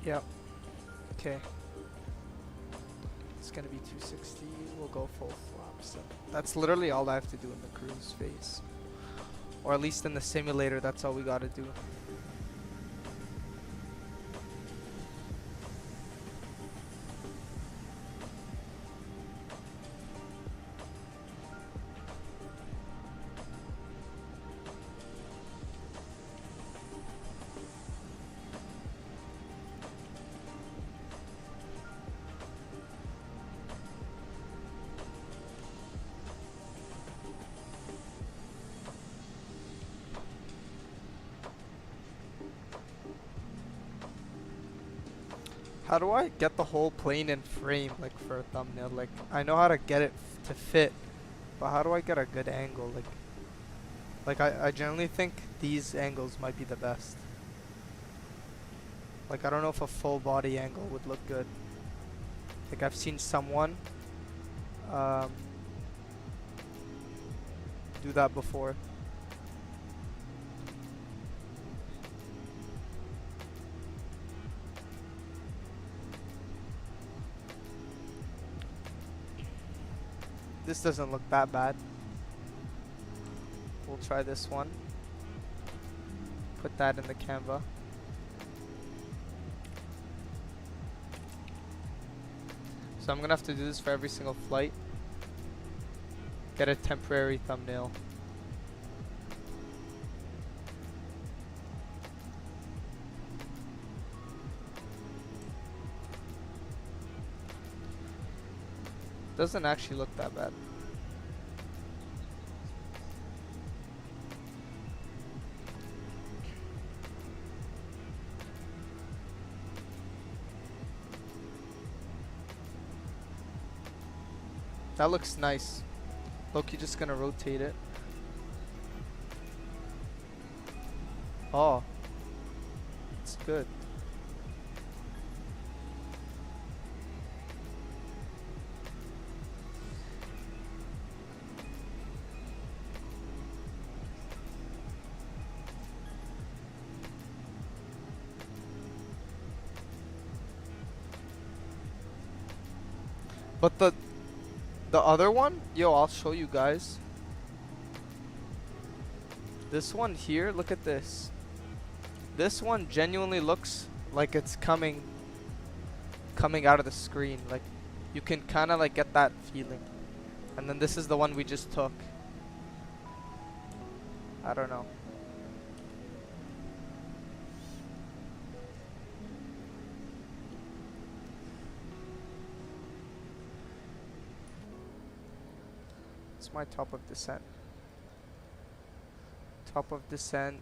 Yep. Okay. It's gonna be 260. We'll go full flop. So that's literally all I have to do in the cruise phase, or at least in the simulator. That's all we gotta do. How do I get the whole plane in frame, like for a thumbnail? Like, I know how to get it to fit, but how do I get a good angle? Like I generally think these angles might be the best. Like, I don't know if a full body angle would look good. Like, I've seen someone do that before. This doesn't look that bad. We'll try this one. Put that in the Canva. So I'm gonna have to do this for every single flight. Get a temporary thumbnail. Doesn't actually look that bad. That looks nice. Loki just gonna rotate it. Oh, it's good. But the other one, yo, I'll show you guys. This one here, look at this. This one genuinely looks like it's coming out of the screen. Like, you can kind of like get that feeling. And then this is the one we just took. I don't know. It's my top of descent. Top of descent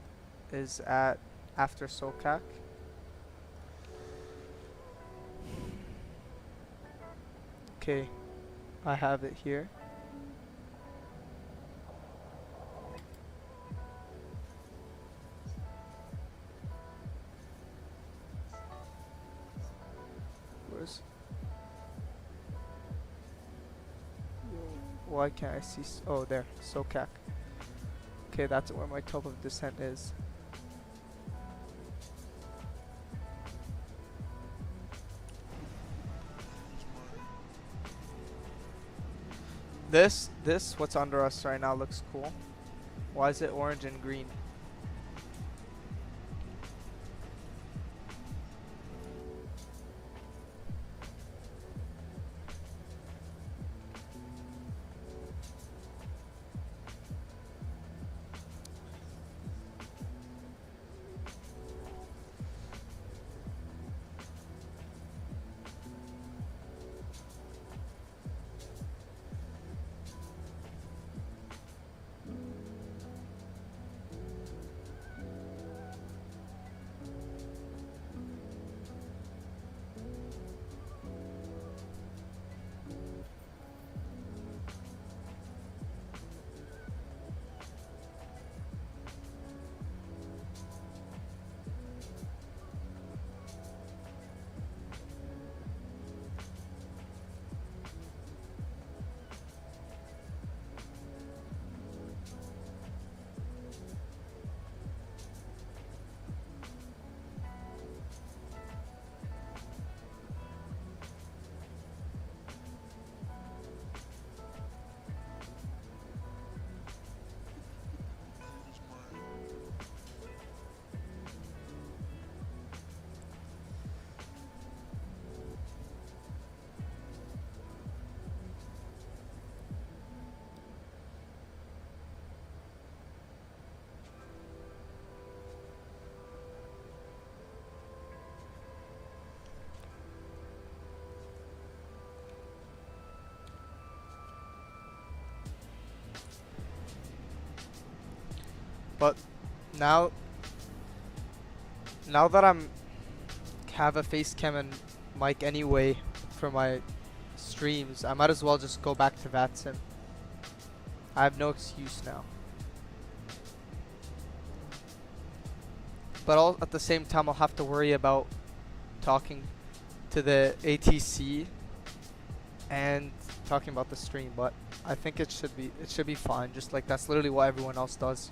is at after SOCAC. Okay, I have it here. Why can't I see? Oh, there. SOCAC. Okay, that's where my top of descent is. This, what's under us right now looks cool. Why is it orange and green? But now that I'm have a face cam and mic anyway for my streams, I might as well just go back to VATSIM. I have no excuse now. But at the same time, I'll have to worry about talking to the ATC and talking about the stream. But I think it should be fine. Just like that's literally what everyone else does.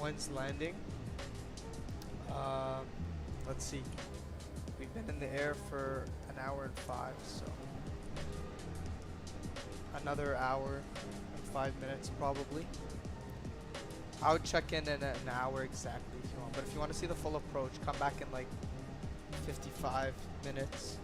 When's landing? Let's see. We've been in the air for an hour and 5, so another hour and 5 minutes probably. I would check in an hour exactly if you want, but if you want to see the full approach, come back in like 55 minutes.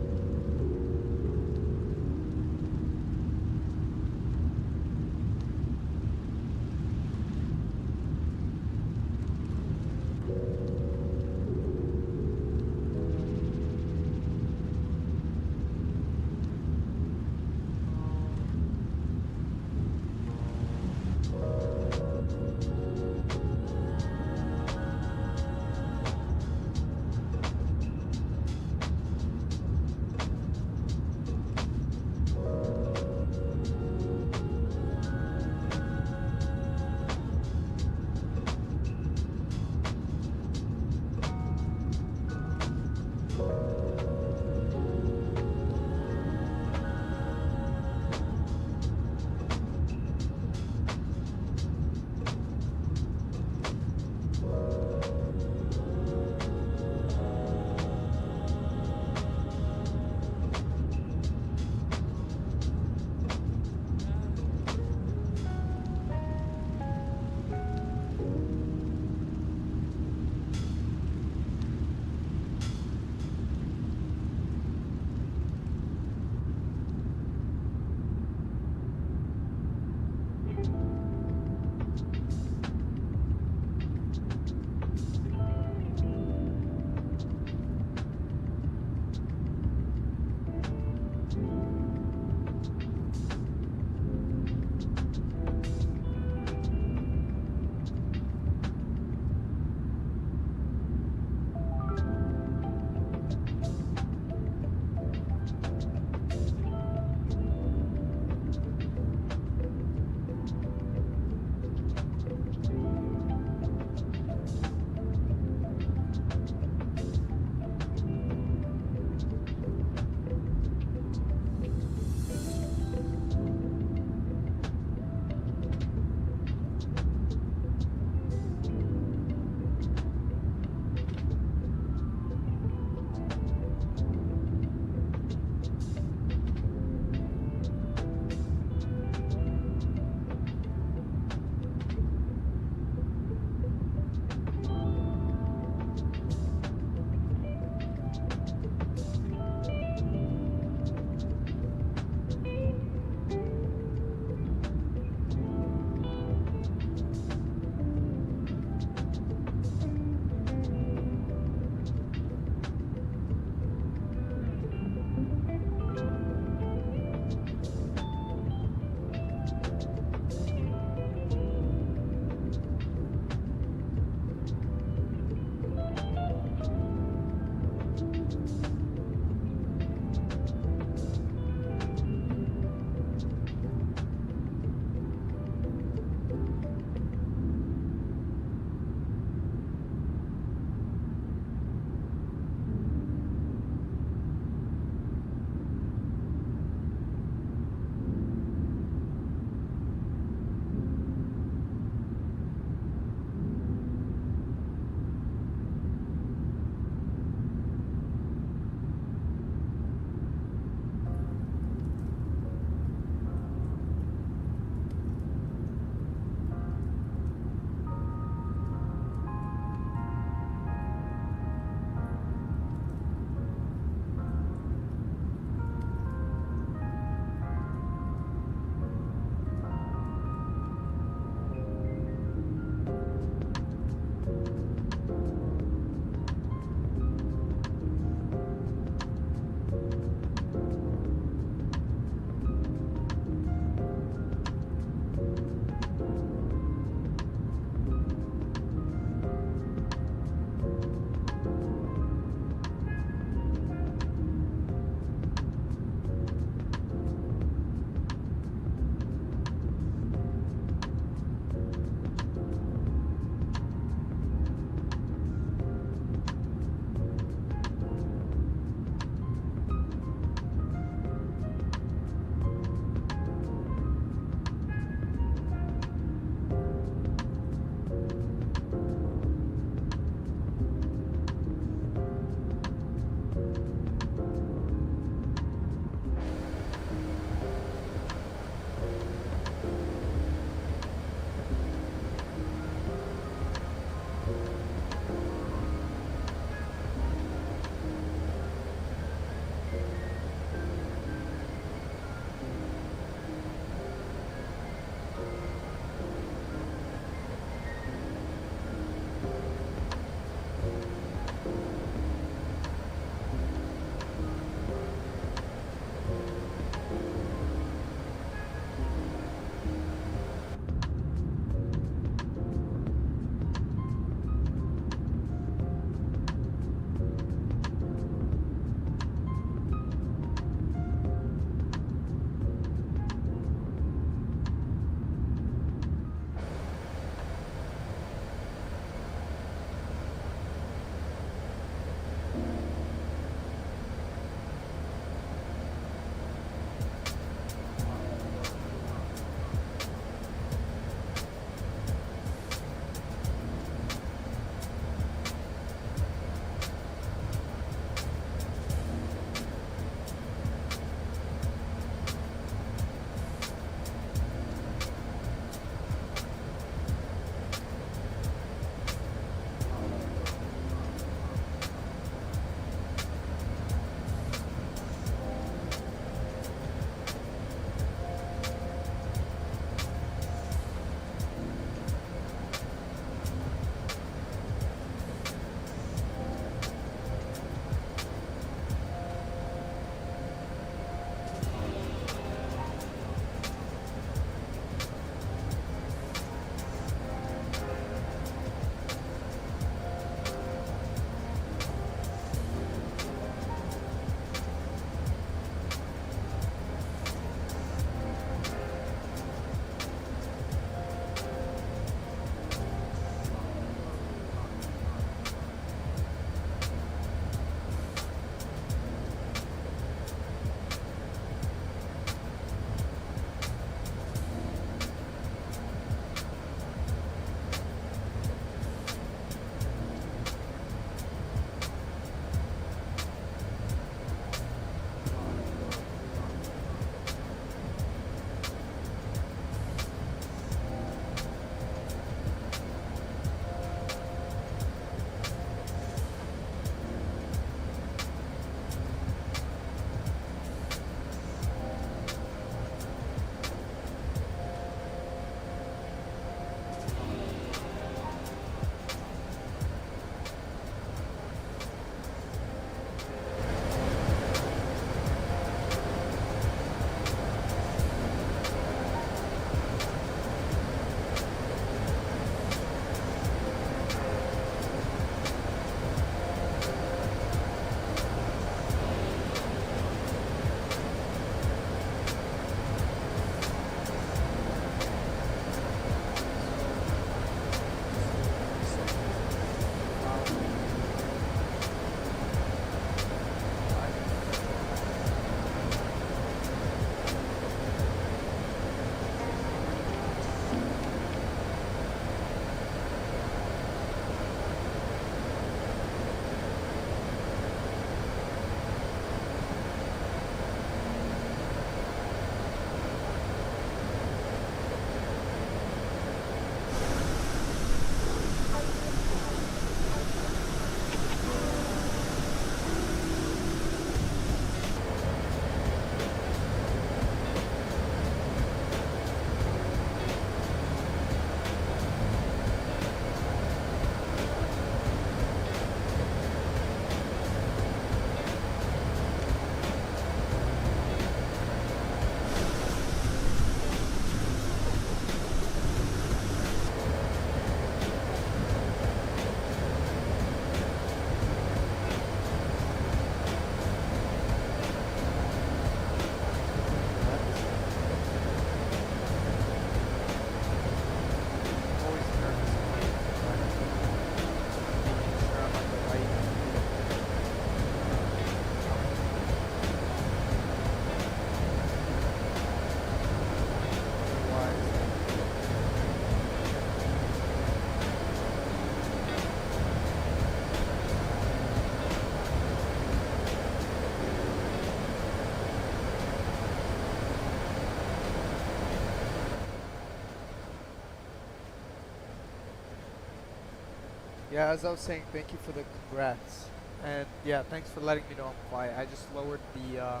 Yeah, as I was saying, thank you for the congrats. And yeah, thanks for letting me know I'm quiet. I just lowered the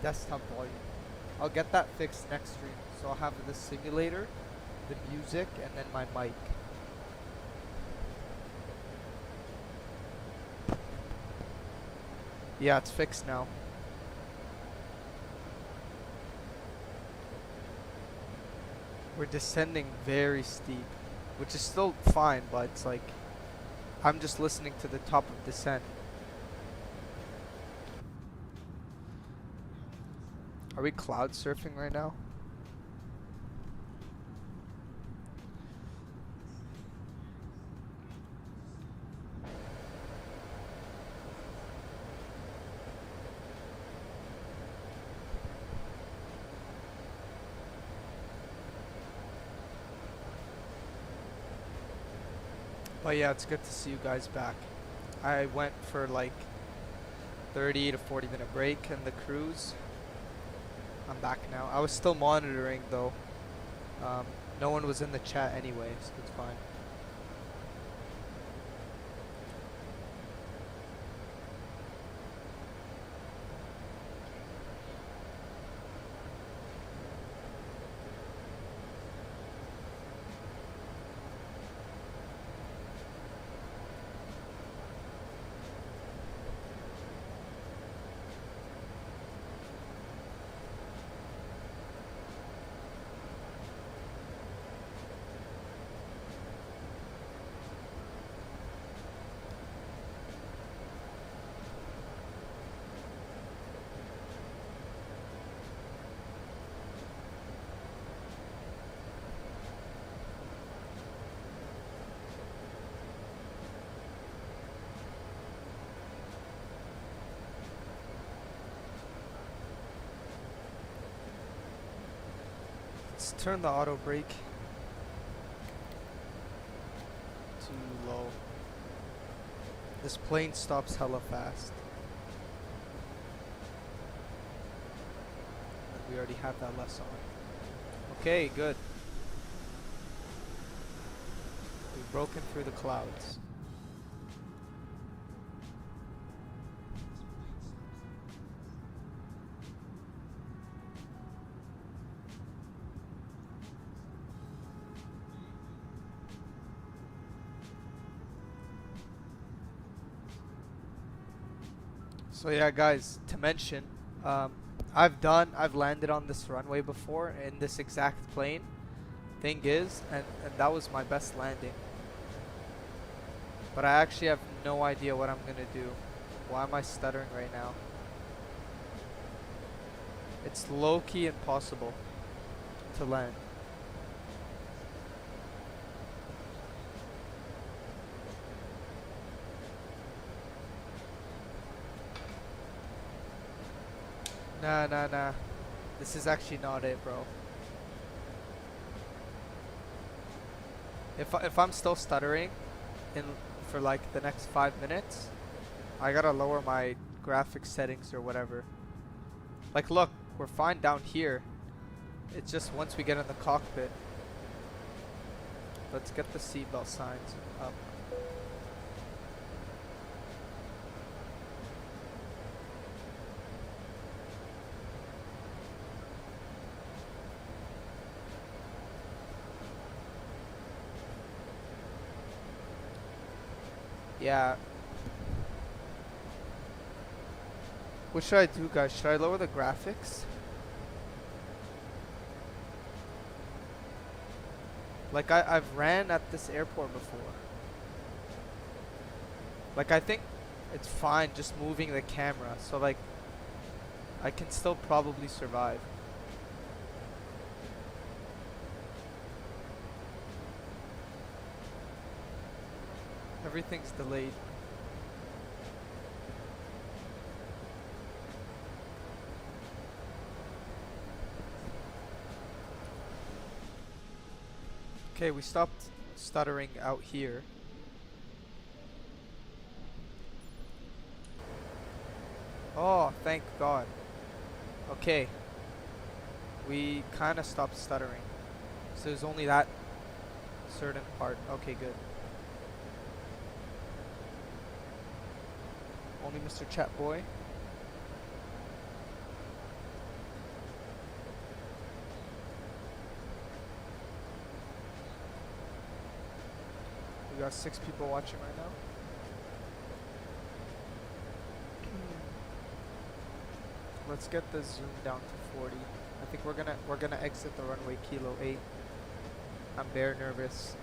desktop volume. I'll get that fixed next stream. So I'll have the simulator, the music, and then my mic. Yeah, it's fixed now. We're descending very steep, which is still fine, but it's like I'm just listening to the top of descent. Are we cloud surfing right now? But yeah, it's good to see you guys back. I went for like 30 to 40 minute break in the cruise. I'm back now. I was still monitoring though. No one was in the chat anyway, so it's fine. Let's turn the auto brake too low. This plane stops hella fast. And we already have that less on. Okay, good. We've broken through the clouds. So yeah, guys, to mention, I've landed on this runway before in this exact plane. Thing is, and that was my best landing. But I actually have no idea what I'm gonna do. Why am I stuttering right now? It's low-key impossible to land. Nah. This is actually not it, bro. If I'm still stuttering for like the next 5 minutes, I gotta lower my graphics settings or whatever. Like, look, we're fine down here. It's just once we get in the cockpit. Let's get the seatbelt signs up. Yeah. What should I do, guys? Should I lower the graphics? Like, I've ran at this airport before. Like, I think it's fine just moving the camera. So, like, I can still probably survive. Everything's delayed. Okay, we stopped stuttering out here. Oh, thank God. Okay. We kind of stopped stuttering. So there's only that certain part. Okay, good. Only Mr. Chat Boy. We got 6 people watching right now. Let's get the zoom down to 40. I think we're gonna exit the runway Kilo 8. I'm bare nervous.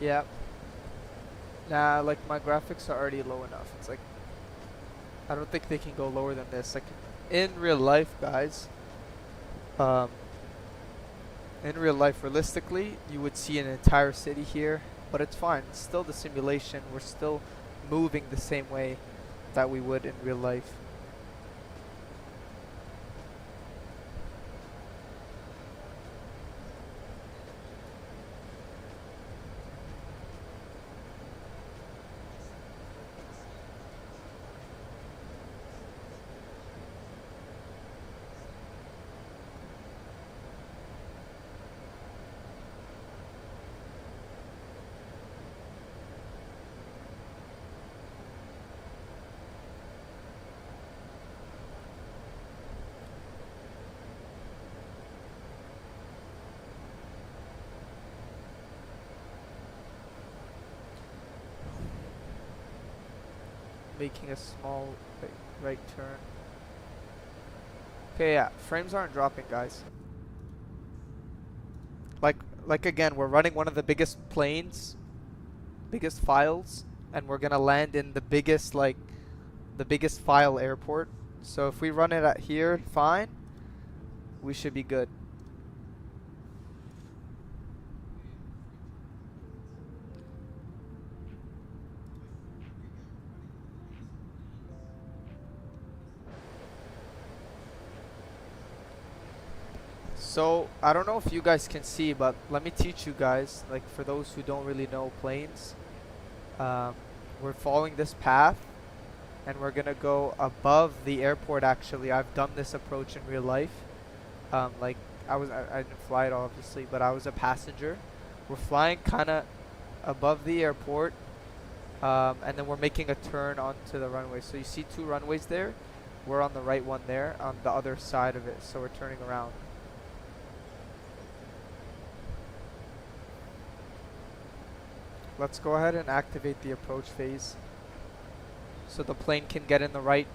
Yeah. Nah, like my graphics are already low enough. It's like I don't think they can go lower than this. Like in real life, guys. In real life, realistically, you would see an entire city here, but it's fine. It's still the simulation. We're still moving the same way that we would in real life. Making a small right turn. Okay, yeah, frames aren't dropping, guys. Like again, we're running one of the biggest planes, biggest files, and we're gonna land in the biggest file airport. So if we run it at here, fine, we should be good. So I don't know if you guys can see, but let me teach you guys, like for those who don't really know planes. We're following this path and we're gonna go above the airport. Actually, I've done this approach in real life. Like I didn't fly it obviously, but I was a passenger. We're flying kinda above the airport, and then we're making a turn onto the runway. So you see 2 runways there. We're on the right one there, on the other side of it. So we're turning around. Let's go ahead and activate the approach phase so the plane can get in the right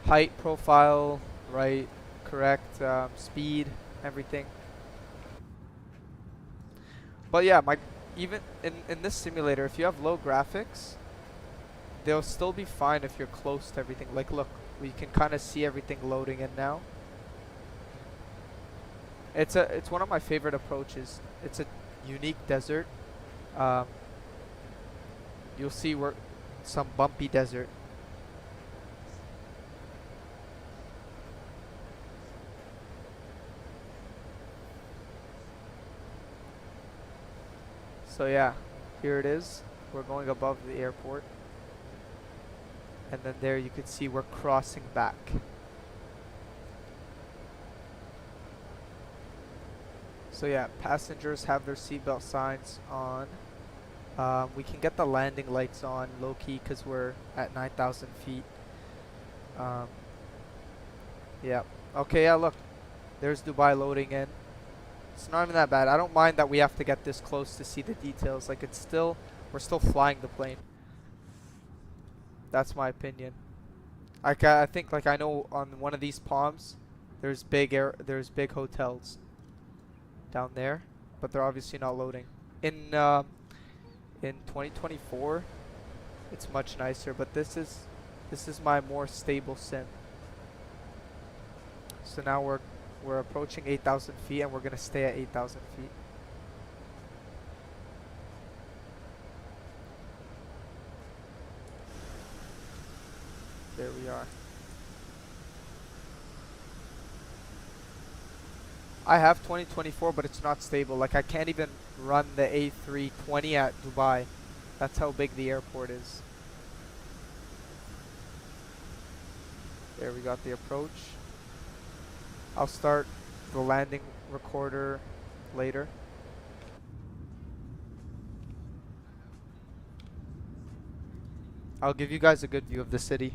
height profile, right correct speed, everything. But yeah, even in this simulator, if you have low graphics, they'll still be fine if you're close to everything. Like look, we can kind of see everything loading in now. It's one of my favorite approaches. It's a unique desert. You'll see we're some bumpy desert. So yeah, here it is. We're going above the airport. And then there you can see we're crossing back. So yeah, passengers have their seatbelt signs on. We can get the landing lights on low-key because we're at 9,000 feet. Yeah. Okay, yeah, look. There's Dubai loading in. It's not even that bad. I don't mind that we have to get this close to see the details. Like, we're still flying the plane. That's my opinion. I think, like, I know on one of these palms, there's big hotels down there, but they're obviously not loading. In 2024, it's much nicer, but this is my more stable sim. So now we're approaching 8,000 feet, and we're gonna stay at 8,000 feet. There we are. I have 2024, but it's not stable. Like, I can't even run the A320 at Dubai. That's how big the airport is. There, we got the approach. I'll start the landing recorder later. I'll give you guys a good view of the city.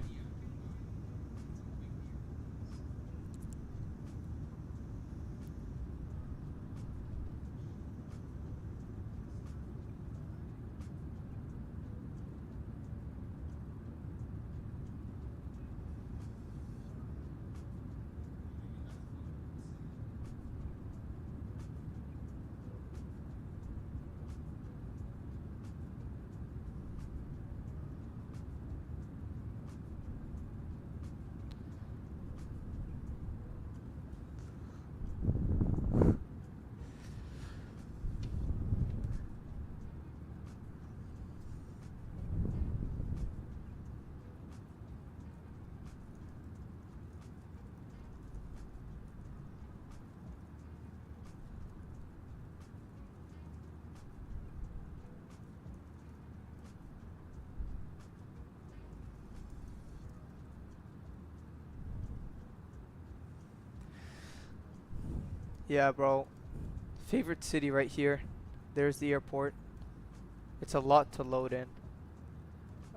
Yeah, bro. Favorite city right here. There's the airport. It's a lot to load in.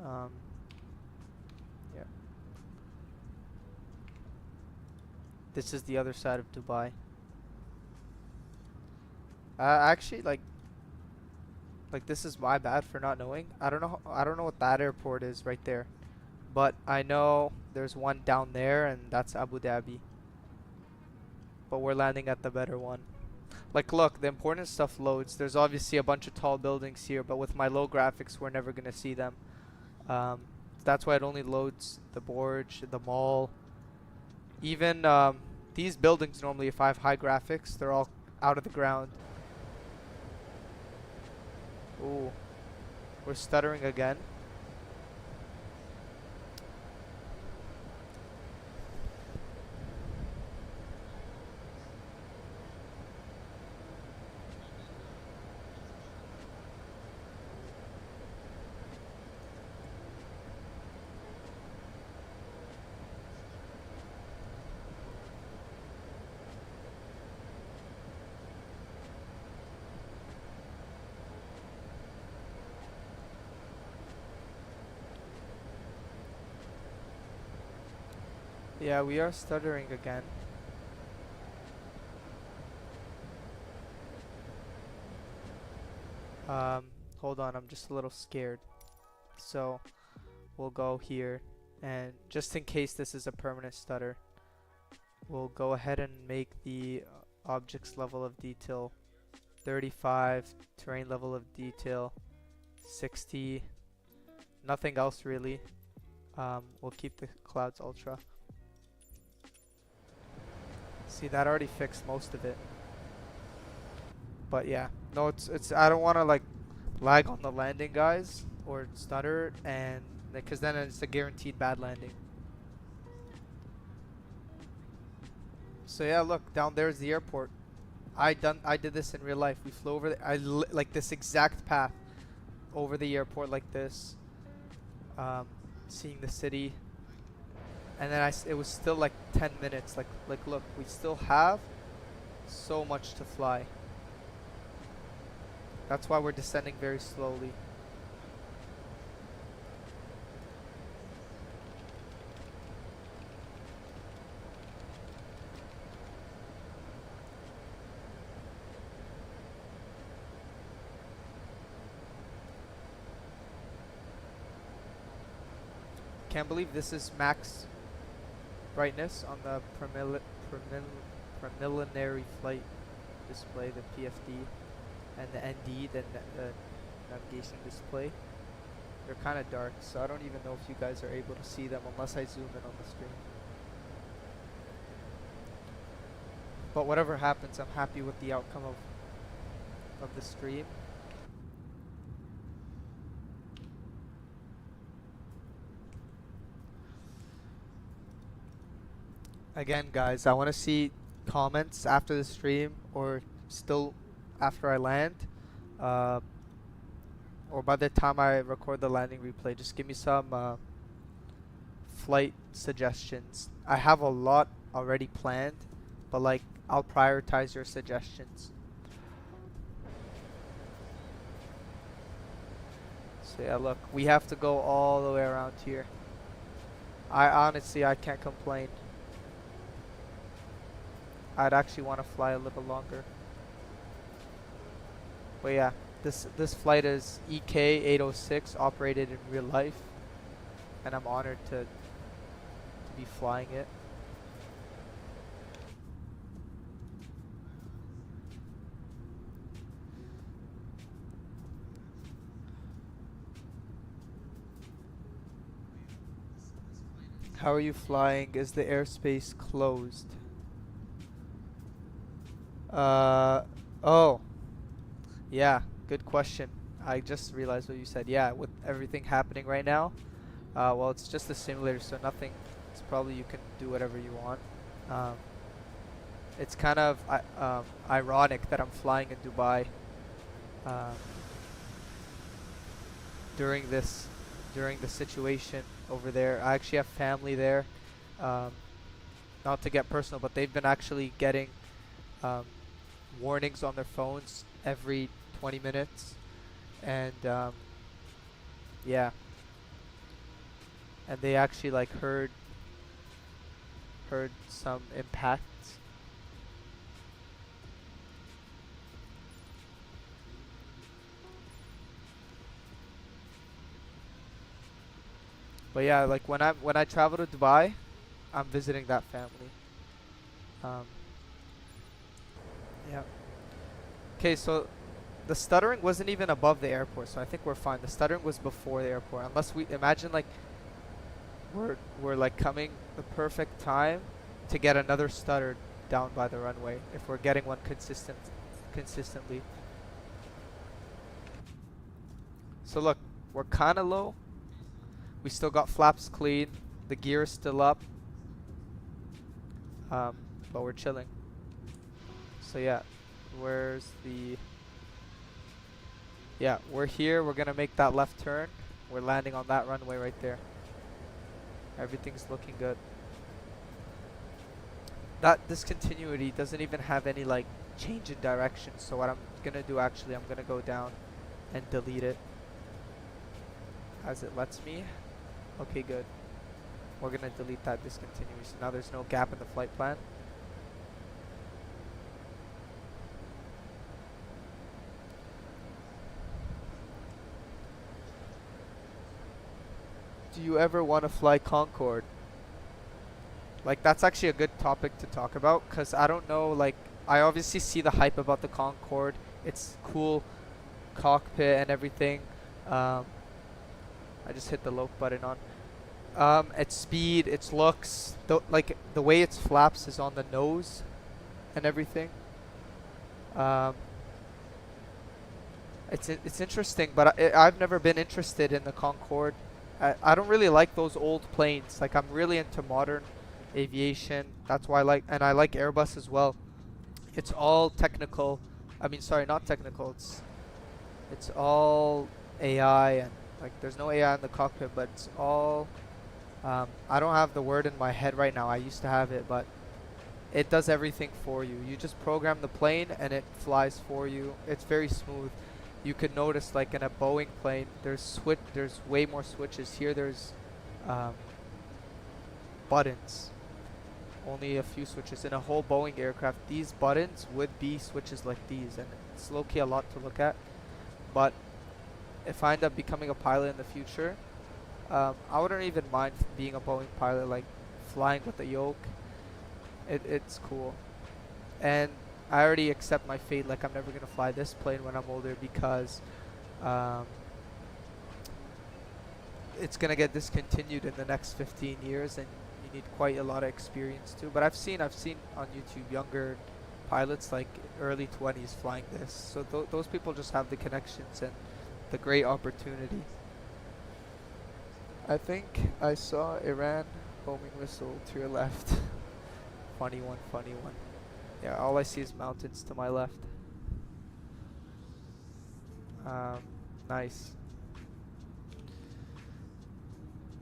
Yeah. This is the other side of Dubai. Actually, like this is my bad for not knowing. I don't know what that airport is right there, but I know there's one down there, and that's Abu Dhabi. But we're landing at the better one. Like, look, the important stuff loads. There's obviously a bunch of tall buildings here, but with my low graphics, we're never gonna see them. That's why it only loads the Burj, the mall. Even these buildings normally, if I have high graphics, they're all out of the ground. Ooh, we're stuttering again. Yeah, we are stuttering again. Hold on, I'm just a little scared. So, we'll go here, and just in case this is a permanent stutter, we'll go ahead and make the objects level of detail 35, terrain level of detail 60, nothing else really. We'll keep the clouds ultra. See, that already fixed most of it. But yeah, no, it's I don't want to like lag on the landing, guys, or stutter, and because then it's a guaranteed bad landing. So yeah, look, down there is the airport. I did this in real life. We flew over like this exact path over the airport like this, seeing the city. And then it was still like 10 minutes. Like look, we still have so much to fly. That's why we're descending very slowly. Can't believe this is max brightness on the preliminary flight display, the PFD, and the ND, the navigation display. They're kind of dark, so I don't even know if you guys are able to see them unless I zoom in on the screen. But whatever happens, I'm happy with the outcome of the stream. Again, guys, I want to see comments after the stream or still after I land. Or by the time I record the landing replay, just give me some flight suggestions. I have a lot already planned, but like I'll prioritize your suggestions. So yeah, look, we have to go all the way around here. I can't complain. I'd actually want to fly a little longer. But yeah, this flight is EK806, operated in real life, and I'm honored to be flying it. How are you flying? Is the airspace closed? Oh. Yeah, good question. I just realized what you said. Yeah, with everything happening right now, well, it's just a simulator, so nothing. It's probably you can do whatever you want. It's kind of ironic that I'm flying in Dubai during the situation over there. I actually have family there. Not to get personal, but they've been actually getting warnings on their phones every 20 minutes, and yeah, and they actually like heard some impacts. But yeah, like when I travel to Dubai, I'm visiting that family. Yeah. Okay, so the stuttering wasn't even above the airport, so I think we're fine. The stuttering was before the airport, unless we imagine like we're like coming the perfect time to get another stutter down by the runway if we're getting one consistently. So look, we're kind of low. We still got flaps clean. The gear is still up. But we're chilling. So yeah, where's the... Yeah, we're here. We're gonna make that left turn. We're landing on that runway right there. Everything's looking good. That discontinuity doesn't even have any like change in direction. So what I'm gonna do actually, I'm gonna go down and delete it as it lets me. Okay, good. We're gonna delete that discontinuity. So now there's no gap in the flight plan. Do you ever want to fly Concorde? Like, that's actually a good topic to talk about, because I don't know, like, I obviously see the hype about the Concorde. It's cool cockpit and everything. I just hit the lock button on. Its speed, its looks, like the way its flaps is on the nose and everything. It's interesting, but I've never been interested in the Concorde. I don't really like those old planes. Like, I'm really into modern aviation. That's why I like Airbus as well. It's all technical. I mean, sorry, not technical. It's all AI, and like there's no AI in the cockpit, but it's all I don't have the word in my head right now. I used to have it, but it does everything for you. You just program the plane and it flies for you. It's very smooth. You could notice, like in a Boeing plane, there's way more switches. Here there's buttons. Only a few switches. In a whole Boeing aircraft, these buttons would be switches like these, and it's low-key a lot to look at. But if I end up becoming a pilot in the future, I wouldn't even mind being a Boeing pilot, like flying with a yoke. It's cool. And I already accept my fate. Like, I'm never gonna fly this plane when I'm older because um, it's gonna get discontinued in the next 15 years, and you need quite a lot of experience too. But I've seen on YouTube younger pilots like early 20s flying this. So those people just have the connections and the great opportunity. I think I saw Iran homing missile to your left. Funny one, funny one. Yeah, all I see is mountains to my left. Nice.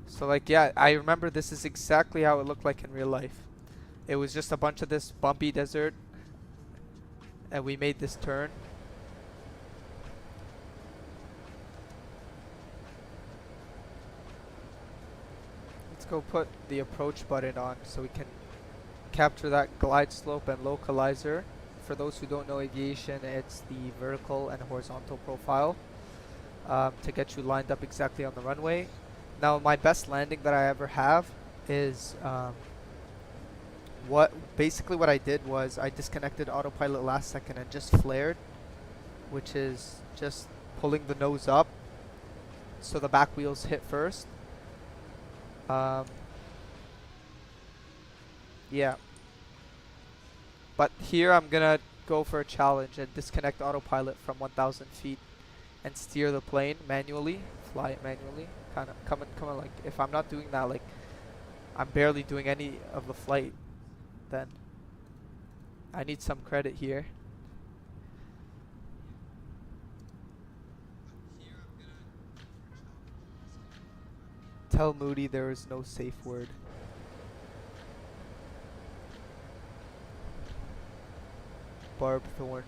So like, yeah, I remember this is exactly how it looked like in real life. It was just a bunch of this bumpy desert, and we made this turn. Let's go put the approach button on so we can capture that glide slope and localizer. For those who don't know aviation, it's the vertical and horizontal profile to get you lined up exactly on the runway. Now, my best landing that I ever have is basically what I did was I disconnected autopilot last second and just flared, which is just pulling the nose up so the back wheels hit first. Yeah. But here I'm gonna go for a challenge and disconnect autopilot from 1,000 feet and steer the plane manually, fly it manually. Kind of come on, like if I'm not doing that, like I'm barely doing any of the flight, then I need some credit here. Tell Moody there is no safe word. Barb Thorn.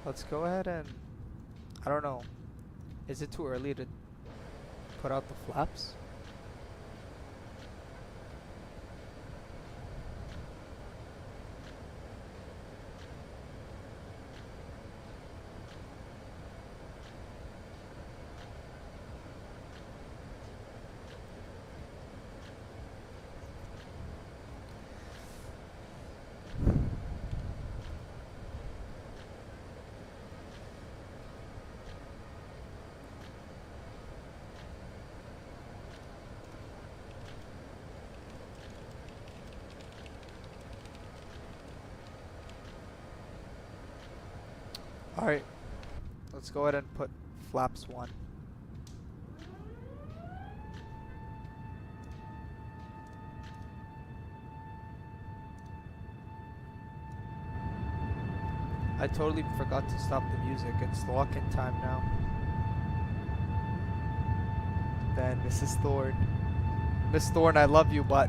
Let's go ahead and, I don't know, is it too early to put out the flaps? Alright, let's go ahead and put flaps 1. I totally forgot to stop the music. It's lock-in time now. Then Mrs. Thorne. Miss Thorne, I love you, but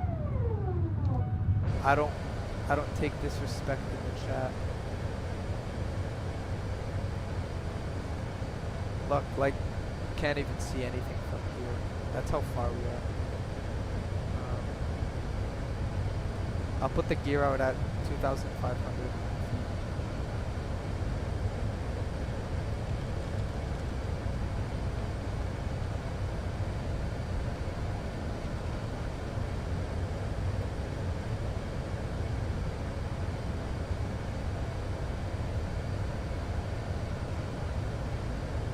I don't take disrespect in the chat. Look, like, can't even see anything from here. That's how far we are. I'll put the gear out at 2,500 feet.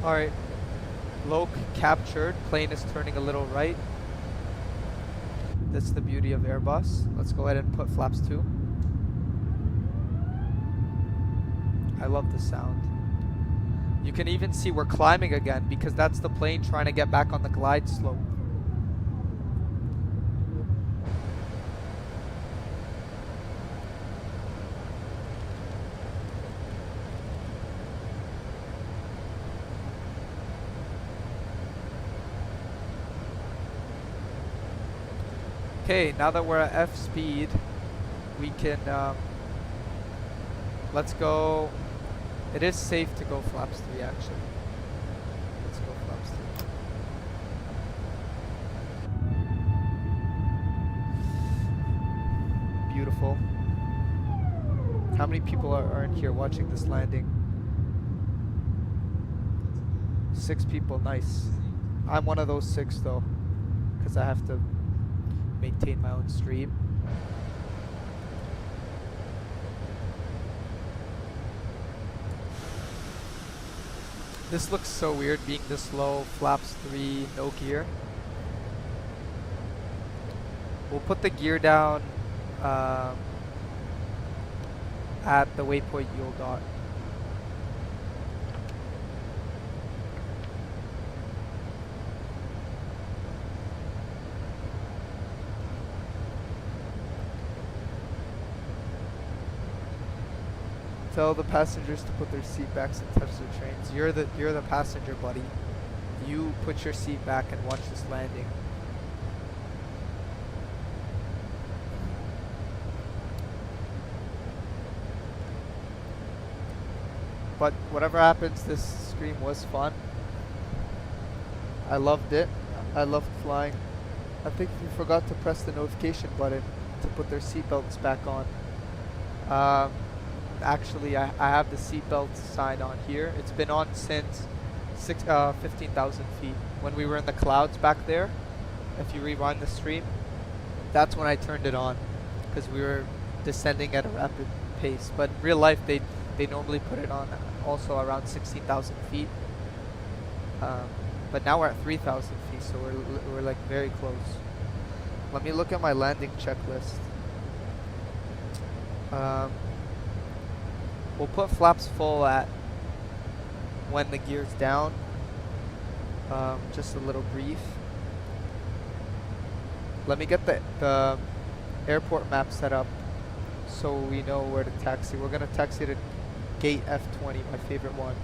Alright, loc captured, plane is turning a little right. That's the beauty of Airbus. Let's go ahead and put flaps 2. I love the sound. You can even see we're climbing again because that's the plane trying to get back on the glide slope. Okay, now that we're at F speed, we can, let's go It is safe to go flaps 3 actually. Let's go flaps 3. Beautiful. How many people are in here watching this landing? 6 people, nice. I'm one of those 6 though, because I have to maintain my own stream. This looks so weird being this low, flaps 3, no gear. We'll put the gear down at the waypoint you'll got. Tell the passengers to put their seat backs and touch their trains. You're the passenger, buddy. You put your seat back and watch this landing. But whatever happens, this stream was fun. I loved it. I loved flying. I think you forgot to press the notification button to put their seatbelts back on. Actually, I have the seatbelt sign on here. It's been on since 15,000 feet. When we were in the clouds back there, if you rewind the stream, that's when I turned it on, because we were descending at a rapid pace. But in real life, they normally put it on also around 16,000 feet. But now we're at 3,000 feet, so we're like very close. Let me look at my landing checklist. We'll put flaps full at when the gear's down. Just a little brief. Let me get the airport map set up so we know where to taxi. We're gonna taxi to gate F20, my favorite one.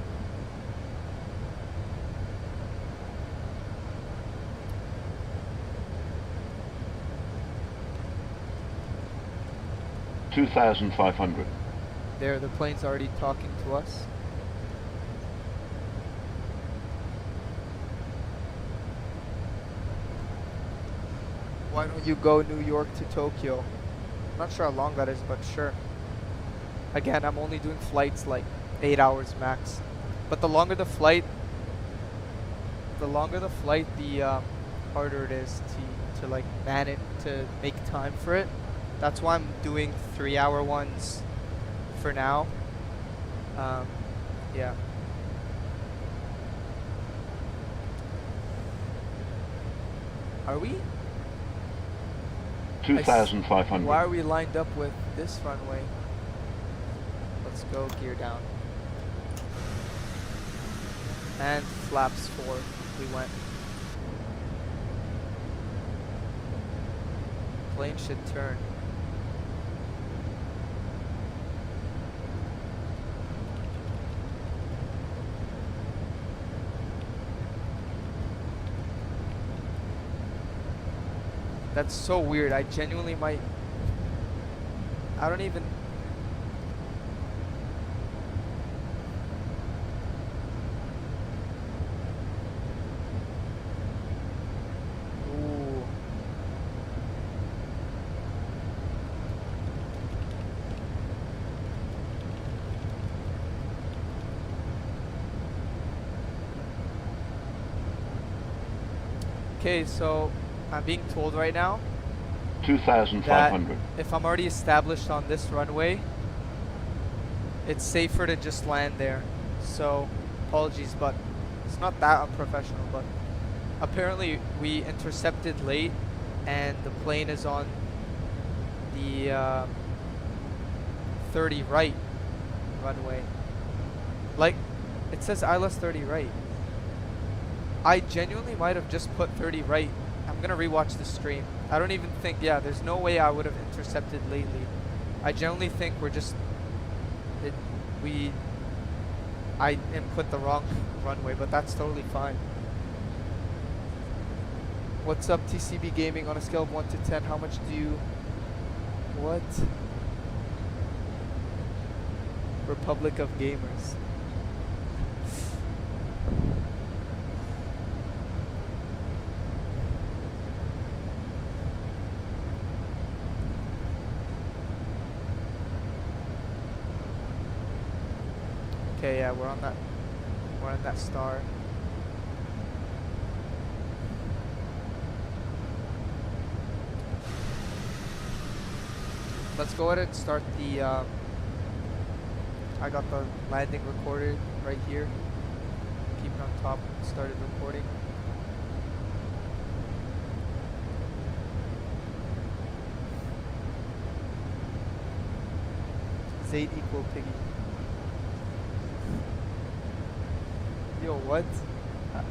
$2,500. There, the plane's already talking to us. Why don't you go New York to Tokyo? I'm not sure how long that is, but sure. Again, I'm only doing flights like 8 hours max. But the longer the flight, the harder it is to like man it, to make time for it. That's why I'm doing 3-hour ones for now. Yeah. Are we? 2,500. Why are we lined up with this runway? Let's go gear down. And flaps 4, we went. Plane should turn. That's so weird. I genuinely might. I don't even. Ooh. Okay, so I'm being told right now 2,500. if I'm already established on this runway, it's safer to just land there. So, apologies, but it's not that unprofessional, but apparently we intercepted late and the plane is on the 30 right runway. Like, it says ILS 30 right. I genuinely might have just put 30 right. I'm gonna rewatch the stream. I don't even think, yeah, there's no way I would have intercepted lately. I genuinely think we're just, I input the wrong runway, but that's totally fine. What's up, TCB Gaming? On a scale of 1 to 10, how much do you, what? Republic of Gamers. Okay, yeah, we're on that star. Let's go ahead and start the, I got the landing recorded right here. Keep it on top, started recording. Zayd equal piggy. Yo, what?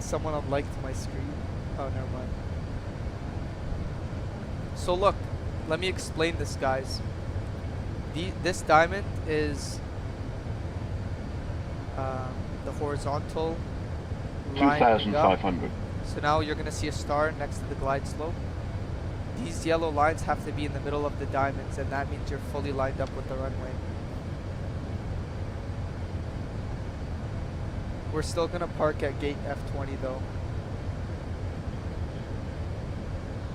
Someone unliked my screen. Oh, never mind. So look, let me explain this, guys. This diamond is the horizontal line. 2,500. So now you're gonna see a star next to the glide slope. These yellow lines have to be in the middle of the diamonds, and that means you're fully lined up with the runway. We're still gonna park at gate F20 though.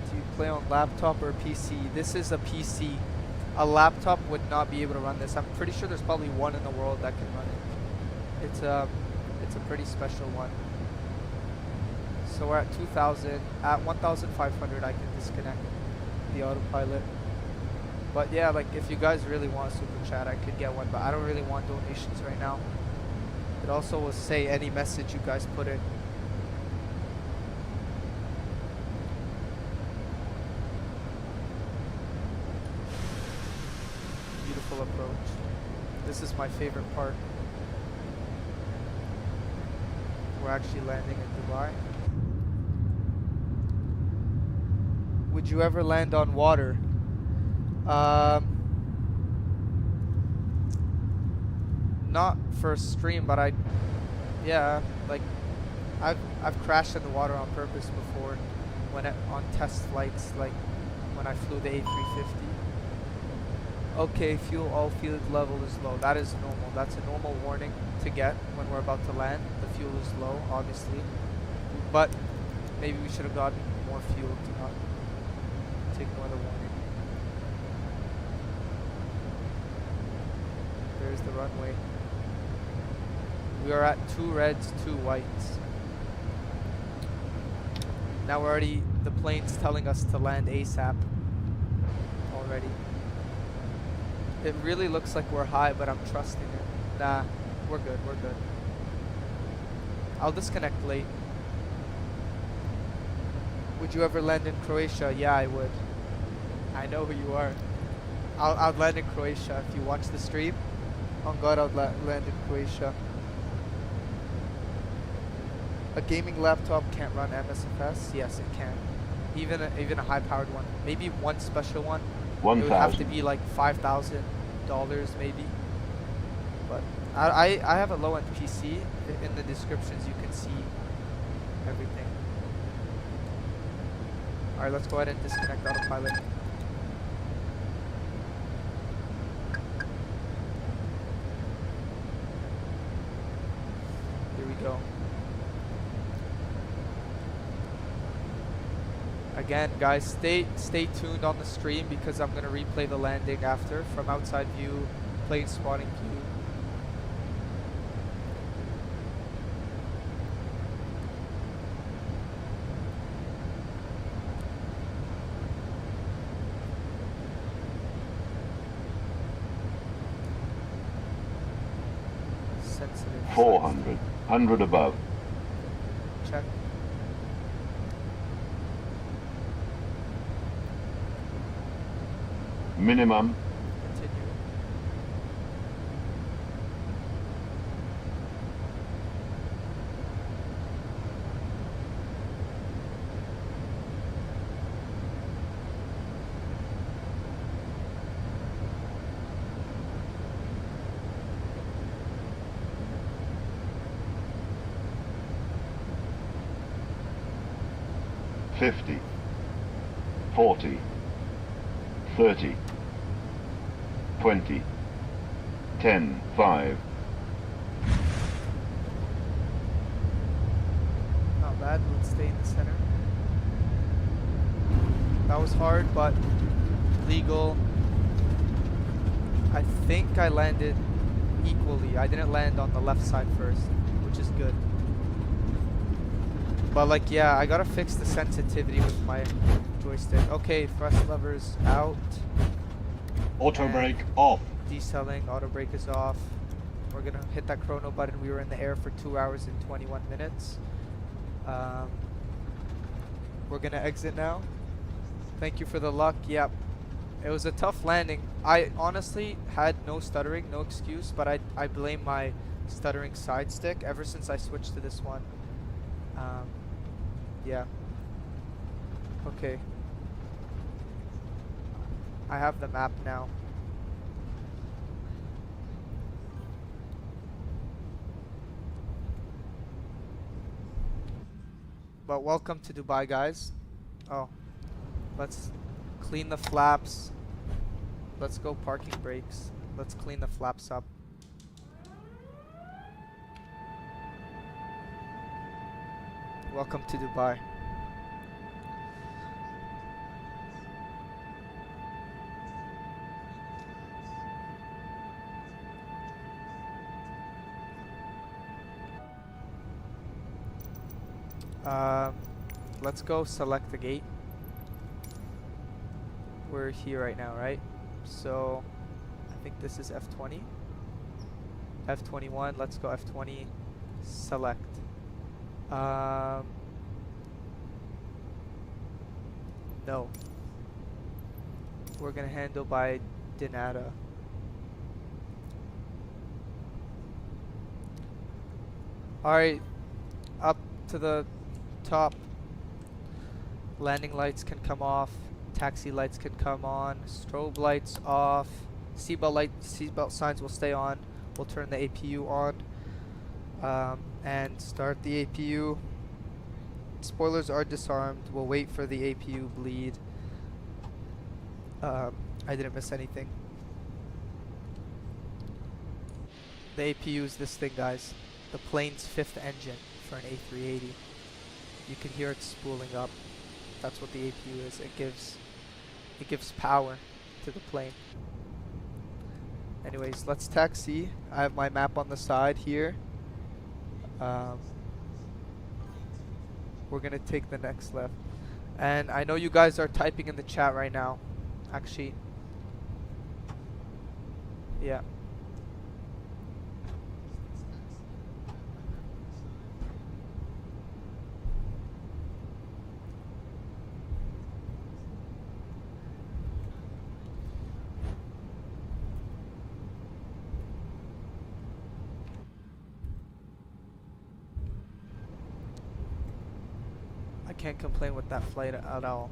Do you play on laptop or PC? This is a PC. A laptop would not be able to run this. I'm pretty sure there's probably one in the world that can run it. It's a pretty special one. So we're at 2,000. At 1,500 I can disconnect the autopilot. But yeah, like if you guys really want a super chat, I could get one, but I don't really want donations right now. It also will say any message you guys put in. Beautiful approach. This is my favorite part. We're actually landing in Dubai. Would you ever land on water? Not for a stream, but yeah, like I've crashed in the water on purpose before, on test flights, like when I flew the A350. Okay, all fuel level is low. That is normal. That's a normal warning to get when we're about to land. The fuel is low, obviously, but maybe we should have gotten more fuel to not ignore the warning. There's the runway. We are at 2 reds, 2 whites. Now the plane's telling us to land ASAP already. It really looks like we're high, but I'm trusting it. Nah, we're good, we're good. I'll disconnect late. Would you ever land in Croatia? Yeah, I would. I know who you are. I'd land in Croatia if you watch the stream. Oh God, I'd land in Croatia. A gaming laptop can't run MSFS? Yes, it can. Even a high-powered one. Maybe one special one. 1,000. It would have to be like $5,000 maybe. But I have a low-end PC. In the descriptions you can see everything. Alright, let's go ahead and disconnect autopilot. Here we go. Again, guys, stay tuned on the stream because I'm going to replay the landing after from outside view, plane spotting view. Sensitive. 400. 100 above. Check. Minimum. Continue. $50, $40, $30, $20, $10, $5. Not bad. Let's stay in the center. That was hard, but legal. I think I landed equally. I didn't land on the left side first, which is good. But like, yeah, I gotta fix the sensitivity with my joystick. Okay, thrust levers out. Auto brake off. Decelling, auto brake is off. We're gonna hit that chrono button. We were in the air for 2 hours and 21 minutes. We're gonna exit now. Thank you for the luck. Yep. It was a tough landing. I honestly had no stuttering, no excuse, but I blame my stuttering side stick ever since I switched to this one. Yeah. Okay. I have the map now. But welcome to Dubai, guys. Oh, let's clean the flaps. Let's go parking brakes. Let's clean the flaps up. Welcome to Dubai. Let's go select the gate. We're here right now, right? So I think this is F20. F21, let's go F20, select. No. We're gonna handle by Dinata. Alright, up to the top. Landing lights can come off, taxi lights can come on, strobe lights off, seatbelt signs will stay on. We'll turn the APU on and start the APU. Spoilers are disarmed. We'll wait for the APU bleed. I didn't miss anything. The APU is this thing, guys. The plane's 5th engine for an A380. You can hear it spooling up. That's what the APU is. It gives power to the plane. Anyways, let's taxi. I have my map on the side here. We're gonna take the next left. And I know you guys are typing in the chat right now. Actually, yeah. I can't complain with that flight at all.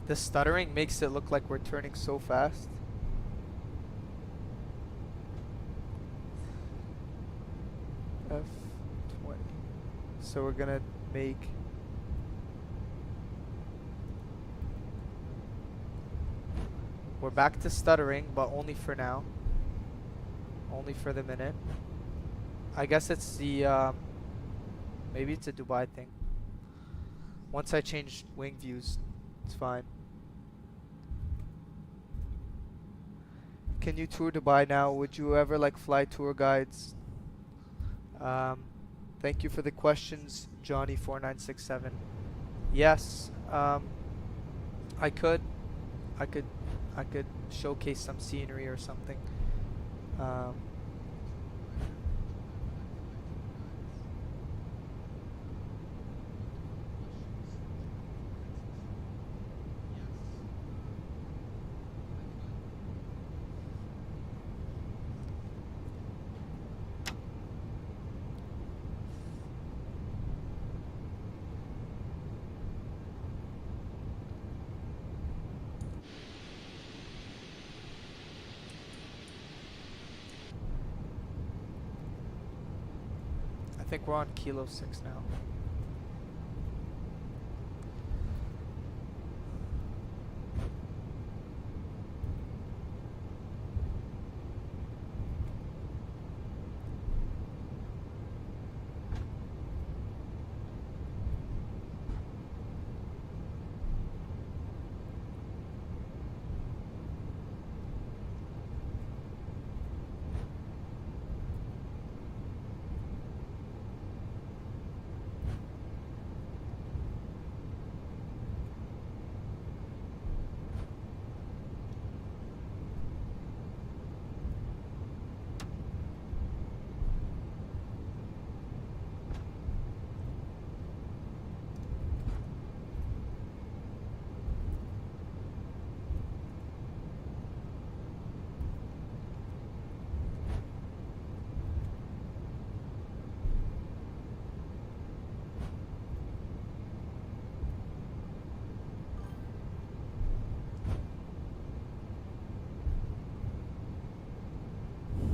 The stuttering makes it look like we're turning so fast. F20. So we're gonna make we're back to stuttering, but only for now. Only for the minute. I guess it's the maybe it's a Dubai thing. Once I change wing views, it's fine. Can you tour Dubai now? Would you ever like fly tour guides? Thank you for the questions, Johnny4967. Yes, I could showcase some scenery or something. I think we're on Kilo 6 now.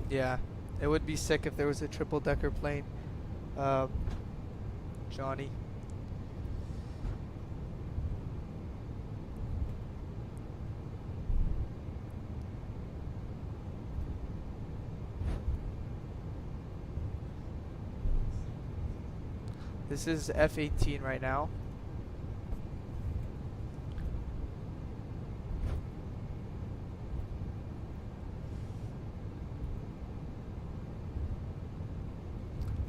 Yeah, it would be sick if there was a triple decker plane. Um, Johnny. This is F-18 right now.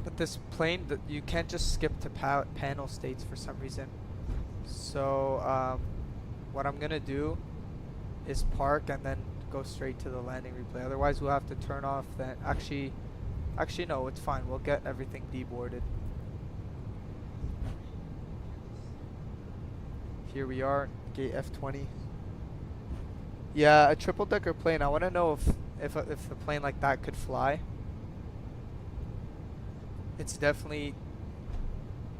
But this plane, you can't just skip to panel states for some reason. So what I'm gonna do is park and then go straight to the landing replay. Otherwise we'll have to turn off that. Actually no, it's fine. We'll get everything deboarded. Here we are, gate F20. Yeah, a triple decker plane. I want to know if a plane like that could fly. It's definitely,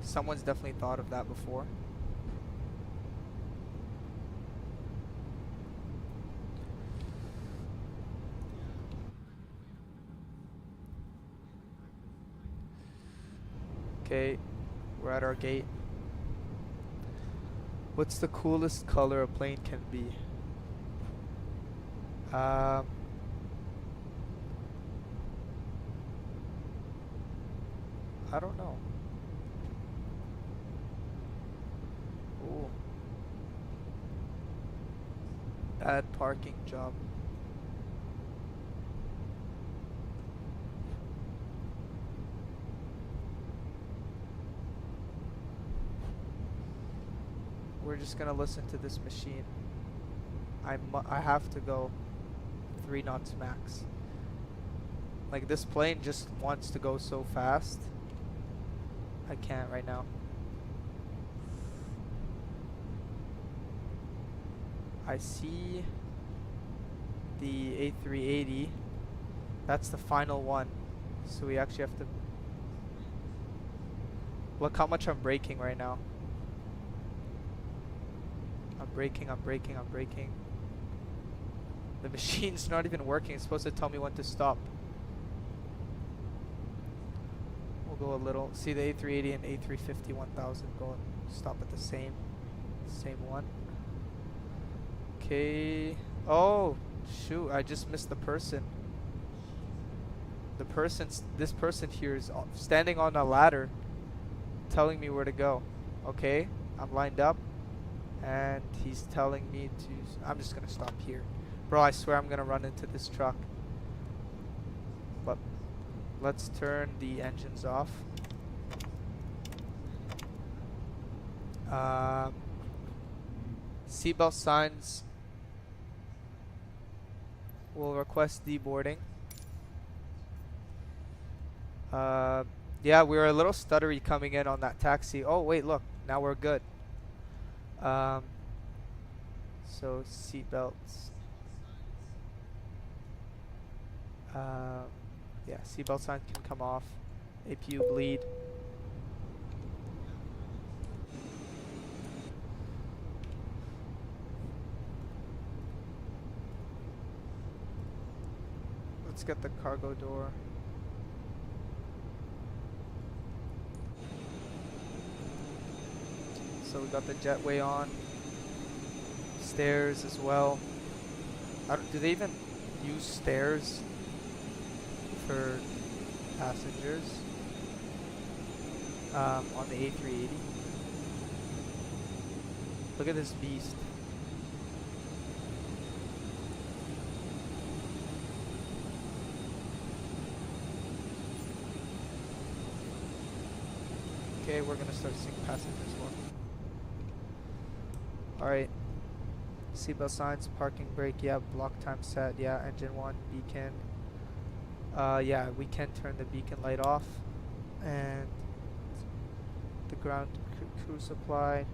someone's definitely thought of that before. Okay, we're at our gate. What's the coolest color a plane can be? I don't know. Ooh. Bad parking job. We're just gonna listen to this machine. I have to go 3 knots max. Like, this plane just wants to go so fast. I can't right now. I see the A380. That's the final one. So we actually have to look how much I'm braking right now. I'm braking. The machine's not even working. It's supposed to tell me when to stop. We'll go a little. See the A380 and A350 1000 go and stop at the same one. Okay. Oh, shoot. I just missed the person. This person here is standing on a ladder telling me where to go. Okay, I'm lined up. And he's telling me to. I'm just gonna stop here, bro. I swear I'm gonna run into this truck. But let's turn the engines off. Seatbelt signs will request deboarding. Yeah, we were a little stuttery coming in on that taxi. Oh wait, look, now we're good. So seatbelts. Yeah, seatbelt signs can come off. APU bleed. Let's get the cargo door. So we got the jetway on. Stairs as well. Do they even use stairs for passengers on the A380? Look at this beast. Okay, we're gonna start seeing passengers more. Alright. Seatbelt signs, parking brake, yeah, block time set, yeah, engine 1, beacon. Yeah, we can turn the beacon light off. And the ground crew supply.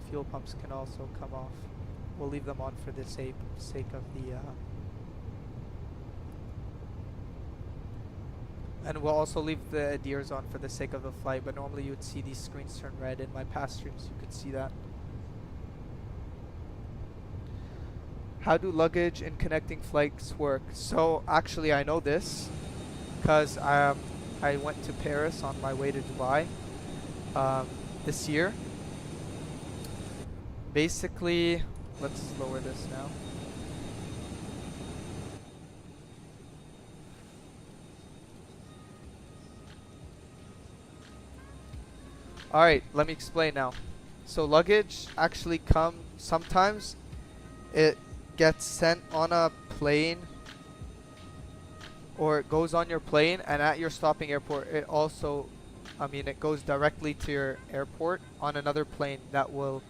Fuel pumps can also come off. We'll leave them on for the sake of the and we'll also leave the ADIRs on for the sake of the flight, but normally you would see these screens turn red. In my past streams you could see that. How do luggage and connecting flights work? So actually I know this because I went to Paris on my way to Dubai this year. Basically, let's lower this now. Alright, let me explain now. So luggage actually sometimes it gets sent on a plane, or it goes on your plane, and at your stopping airport it also, it goes directly to your airport on another plane that will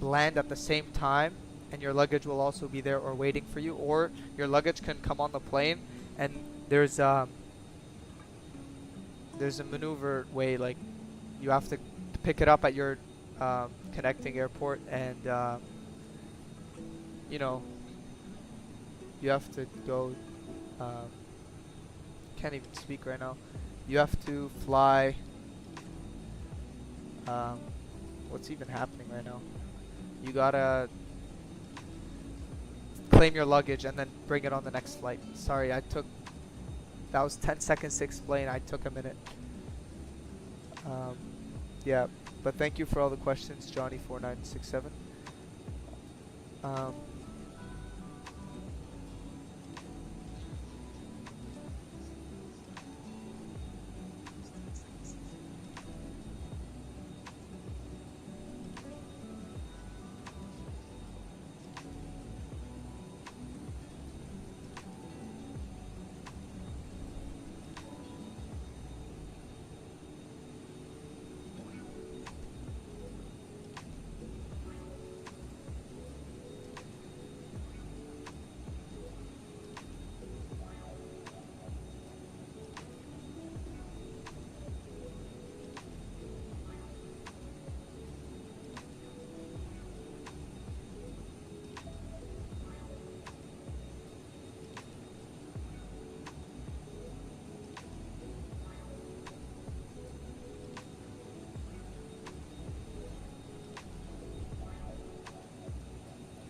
land at the same time, and your luggage will also be there or waiting for you, or your luggage can come on the plane and there's a maneuver way, like you have to pick it up at your connecting airport, and you know, you have to go, can't even speak right now. You have to fly, what's even happening right now? You gotta claim your luggage and then bring it on the next flight. Sorry, that was 10 seconds to explain. I took a minute. Yeah, but thank you for all the questions, Johnny4967.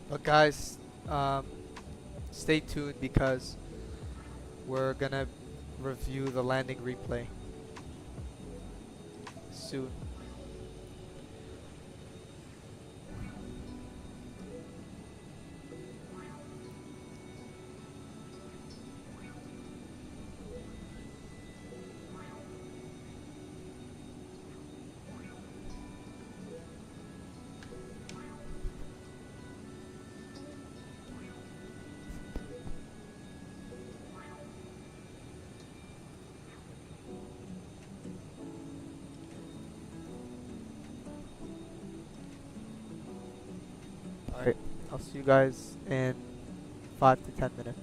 But guys, stay tuned because we're gonna review the landing replay soon. Alright, I'll see you guys in 5 to 10 minutes.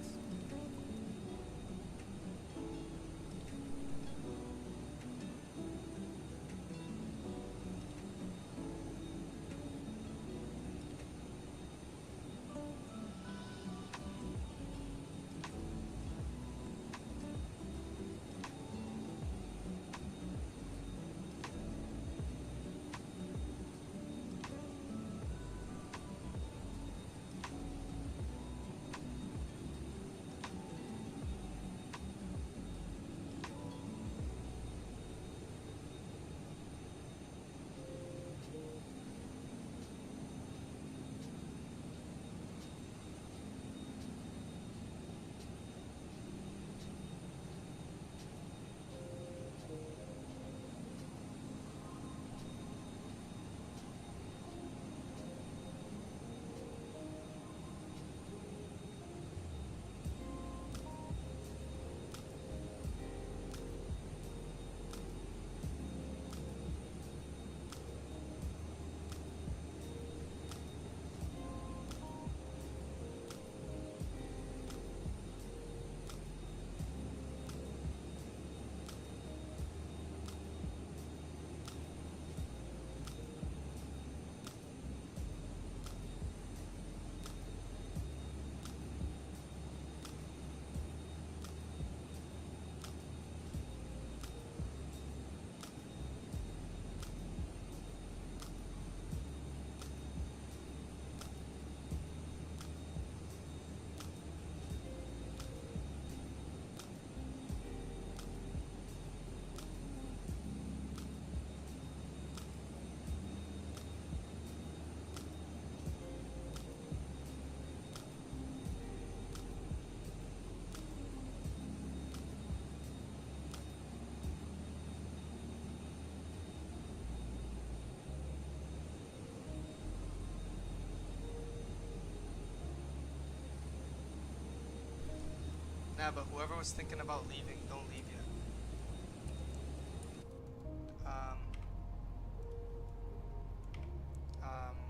Nah, but whoever was thinking about leaving, don't leave yet.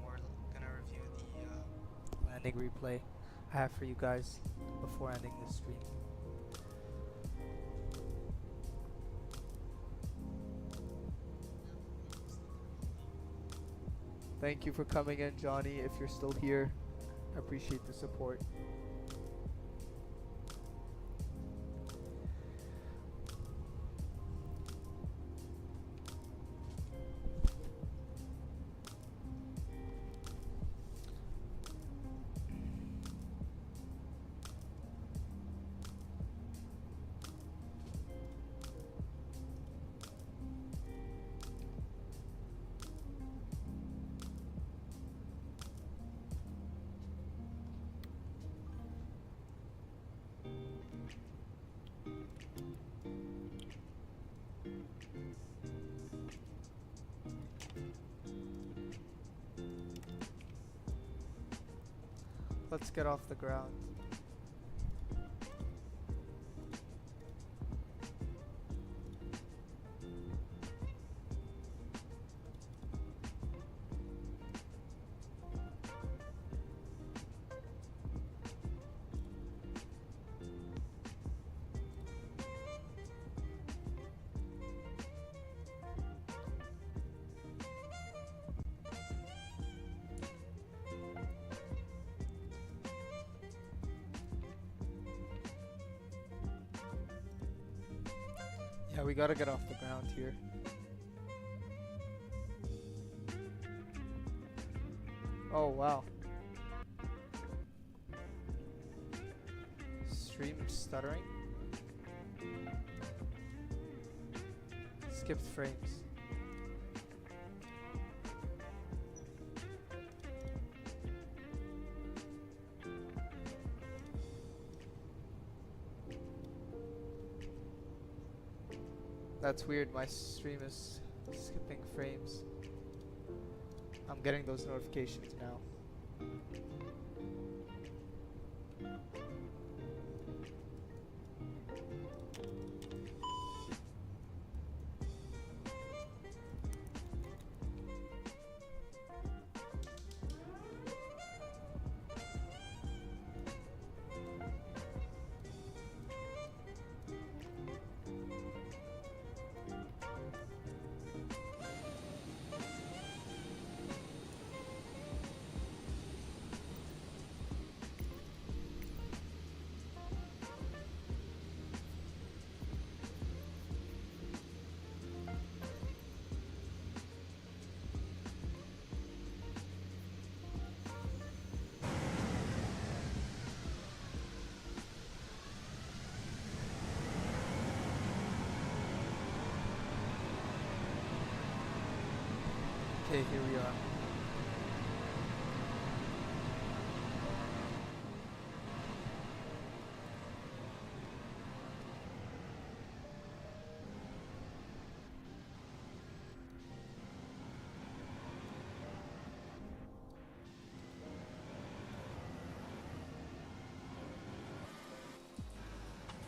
We're gonna review the landing replay I have for you guys before ending the stream. Thank you for coming in, Johnny. If you're still here, I appreciate the support. Let's get off the ground. Yeah, we gotta get off the ground here. Oh, wow. Stream stuttering. Skipped frames. That's weird, my stream is skipping frames. I'm getting those notifications now. Okay, here we are.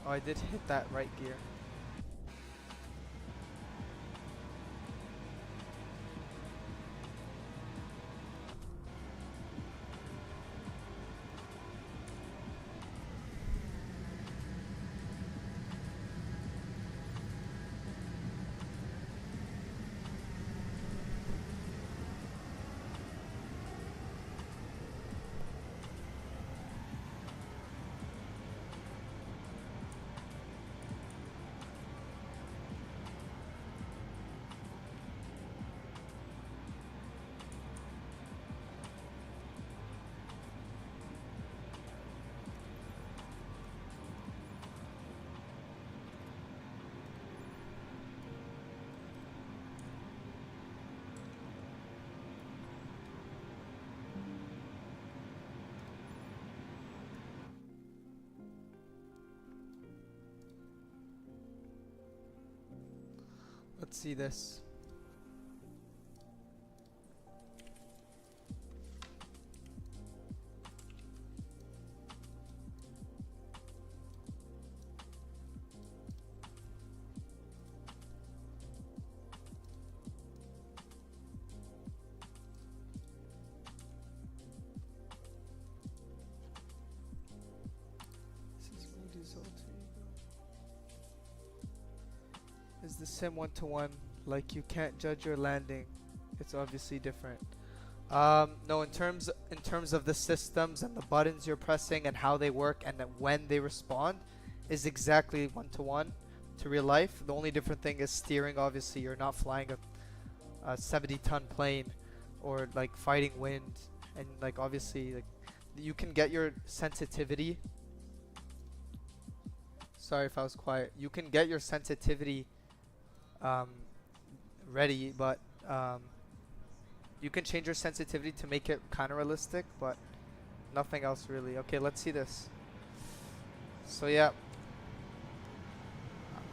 Oh, I did hit that right gear. Let's see this. the sim 1-to-1. Like, you can't judge your landing. It's obviously different. No, in terms of the systems and the buttons you're pressing and how they work and then when they respond is exactly 1-to-1 to real life. The only different thing is steering. Obviously, you're not flying a 70-ton plane or like fighting wind, and like obviously like you can get your sensitivity. Sorry if I was quiet. You can get your sensitivity ready, but you can change your sensitivity to make it kind of realistic, but nothing else really. Okay, let's see this. So yeah,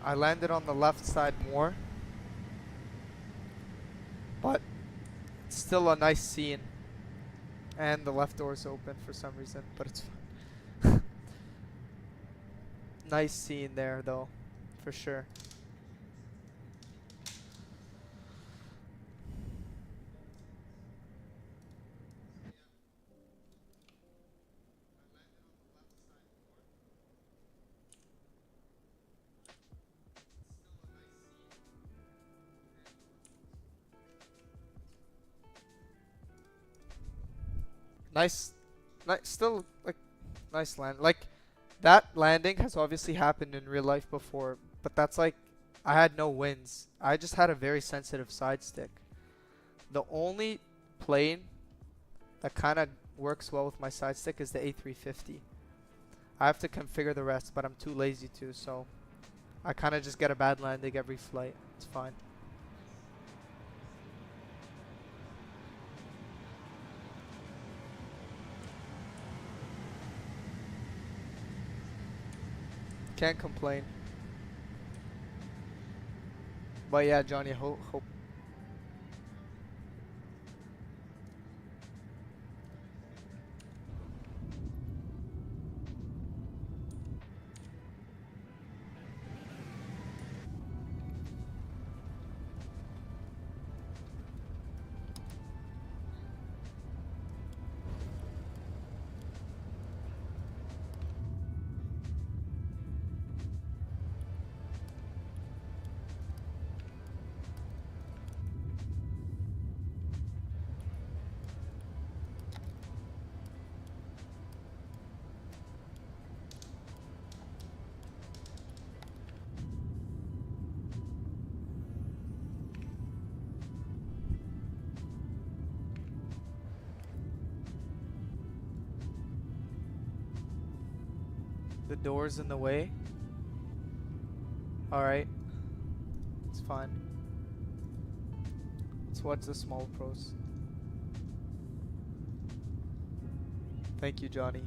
I landed on the left side more, but it's still a nice scene. And the left door is open for some reason, but it's fine. Nice scene there though, for sure. Nice, still like nice land. Like that landing has obviously happened in real life before, but that's like I had no wins. I just had a very sensitive side stick. The only plane that kind of works well with my side stick is the A350. I have to configure the rest, but I'm too lazy to, so I kind of just get a bad landing every flight. It's fine. Can't complain. But yeah, Johnny, hope. The door's in the way. Alright. It's fine. Let's watch the small pros. Thank you, Johnny.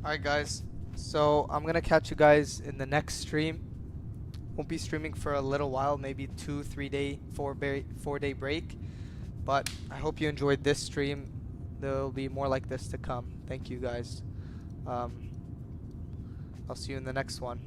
Alright guys, so I'm gonna catch you guys in the next stream. Won't be streaming for a little while, maybe 2-3 day, 4-day break. But I hope you enjoyed this stream. There'll be more like this to come. Thank you guys. I'll see you in the next one.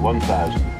1000.